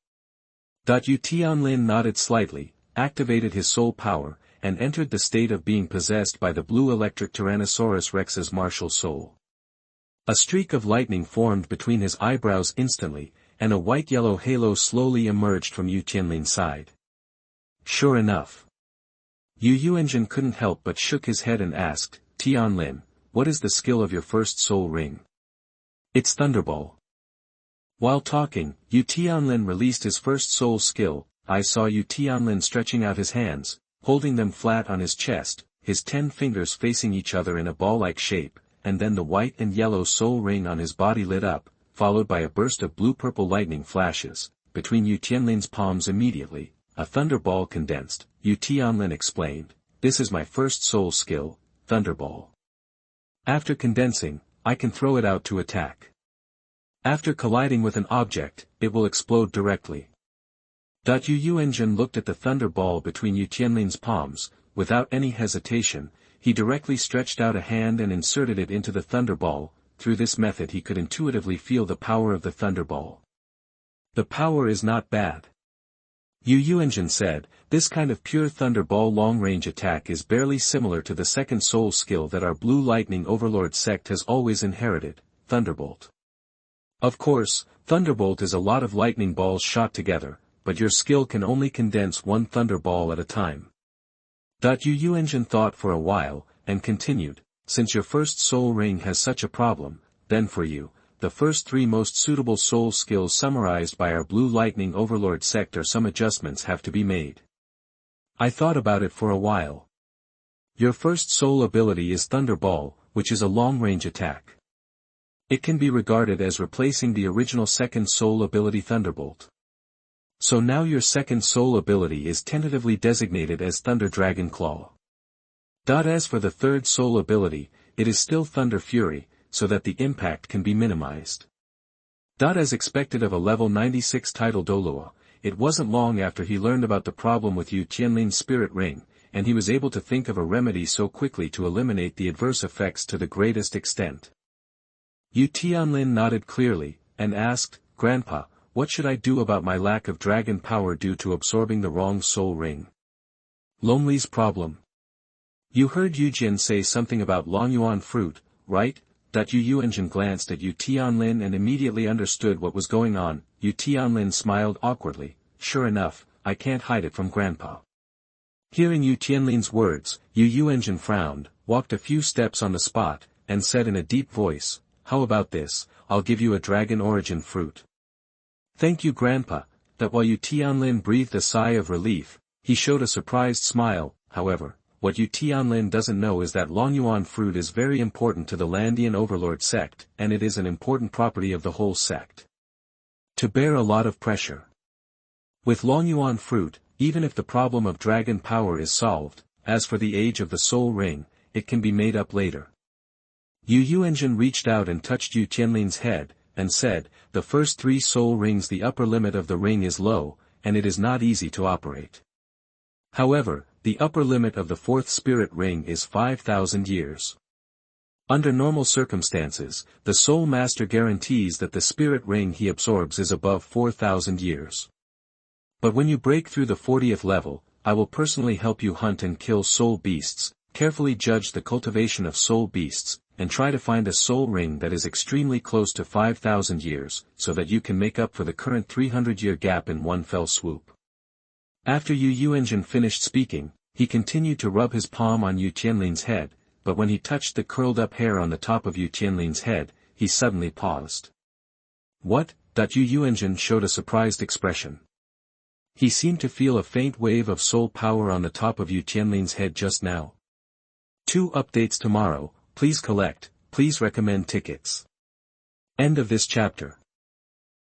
Yu Tianlin nodded slightly, activated his soul power, and entered the state of being possessed by the blue electric Tyrannosaurus Rex's martial soul. A streak of lightning formed between his eyebrows instantly, and a white-yellow halo slowly emerged from Yu Tianlin's side. Sure enough. Yu Engine couldn't help but shook his head and asked, Tianlin, what is the skill of your first soul ring? It's Thunderball. While talking, Yu Tianlin released his first soul skill. I saw Yu Tianlin stretching out his hands, holding them flat on his chest, his 10 fingers facing each other in a ball-like shape, and then the white and yellow soul ring on his body lit up, followed by a burst of blue-purple lightning flashes, between Yu Tianlin's palms immediately. A thunderball condensed, Yu Tianlin explained, this is my first soul skill, Thunderball. After condensing, I can throw it out to attack. After colliding with an object, it will explode directly. Yu Engine looked at the thunderball between Yu Tianlin's palms. Without any hesitation, he directly stretched out a hand and inserted it into the thunderball. Through this method he could intuitively feel the power of the thunderball. The power is not bad. Yu Engine said, this kind of pure thunderball long-range attack is barely similar to the second soul skill that our Blue Lightning Overlord Sect has always inherited, Thunderbolt. Of course, Thunderbolt is a lot of lightning balls shot together, but your skill can only condense one thunderball at a time. Yu Engine thought for a while, and continued, since your first soul ring has such a problem, then for you, the first 3 most suitable soul skills summarized by our Blue Lightning Overlord Sect or some adjustments have to be made. I thought about it for a while. Your first soul ability is Thunderball, which is a long-range attack. It can be regarded as replacing the original second soul ability Thunderbolt. So now your second soul ability is tentatively designated as Thunder Dragon Claw. As for the third soul ability, it is still Thunder Fury, so that the impact can be minimized. As expected of a level 96 title Douluo, it wasn't long after he learned about the problem with Yu Tianlin's spirit ring, and he was able to think of a remedy so quickly to eliminate the adverse effects to the greatest extent. Yu Tianlin nodded clearly, and asked, Grandpa, what should I do about my lack of dragon power due to absorbing the wrong soul ring? Lonely's problem. You heard Yu Jin say something about Longyuan fruit, right? Yu Engine glanced at Yu Tianlin and immediately understood what was going on. Yu Tianlin smiled awkwardly, sure enough, I can't hide it from Grandpa. Hearing Yu Tianlin's words, Yu Engine frowned, walked a few steps on the spot, and said in a deep voice, how about this, I'll give you a dragon origin fruit. Thank you Grandpa. While Yu Tianlin breathed a sigh of relief, he showed a surprised smile. However, what Yu Tianlin doesn't know is that Longyuan fruit is very important to the Longyuan Overlord Sect, and it is an important property of the whole sect. To bear a lot of pressure. With Longyuan fruit, even if the problem of dragon power is solved, as for the age of the soul ring, it can be made up later. Yu Engine reached out and touched Yu Tianlin's head, and said, the first 3 soul rings the upper limit of the ring is low, and it is not easy to operate. However, the upper limit of the 4th spirit ring is 5,000 years. Under normal circumstances, the Soul Master guarantees that the spirit ring he absorbs is above 4,000 years. But when you break through the 40th level, I will personally help you hunt and kill soul beasts, carefully judge the cultivation of soul beasts, and try to find a soul ring that is extremely close to 5,000 years, so that you can make up for the current 300-year gap in one fell swoop. After Yu Engine finished speaking, he continued to rub his palm on Yu Tianlin's head, but when he touched the curled-up hair on the top of Yu Tianlin's head, he suddenly paused. What? Yu Engine showed a surprised expression. He seemed to feel a faint wave of soul power on the top of Yu Tianlin's head just now. 2 updates tomorrow, please collect, please recommend tickets. End of this chapter.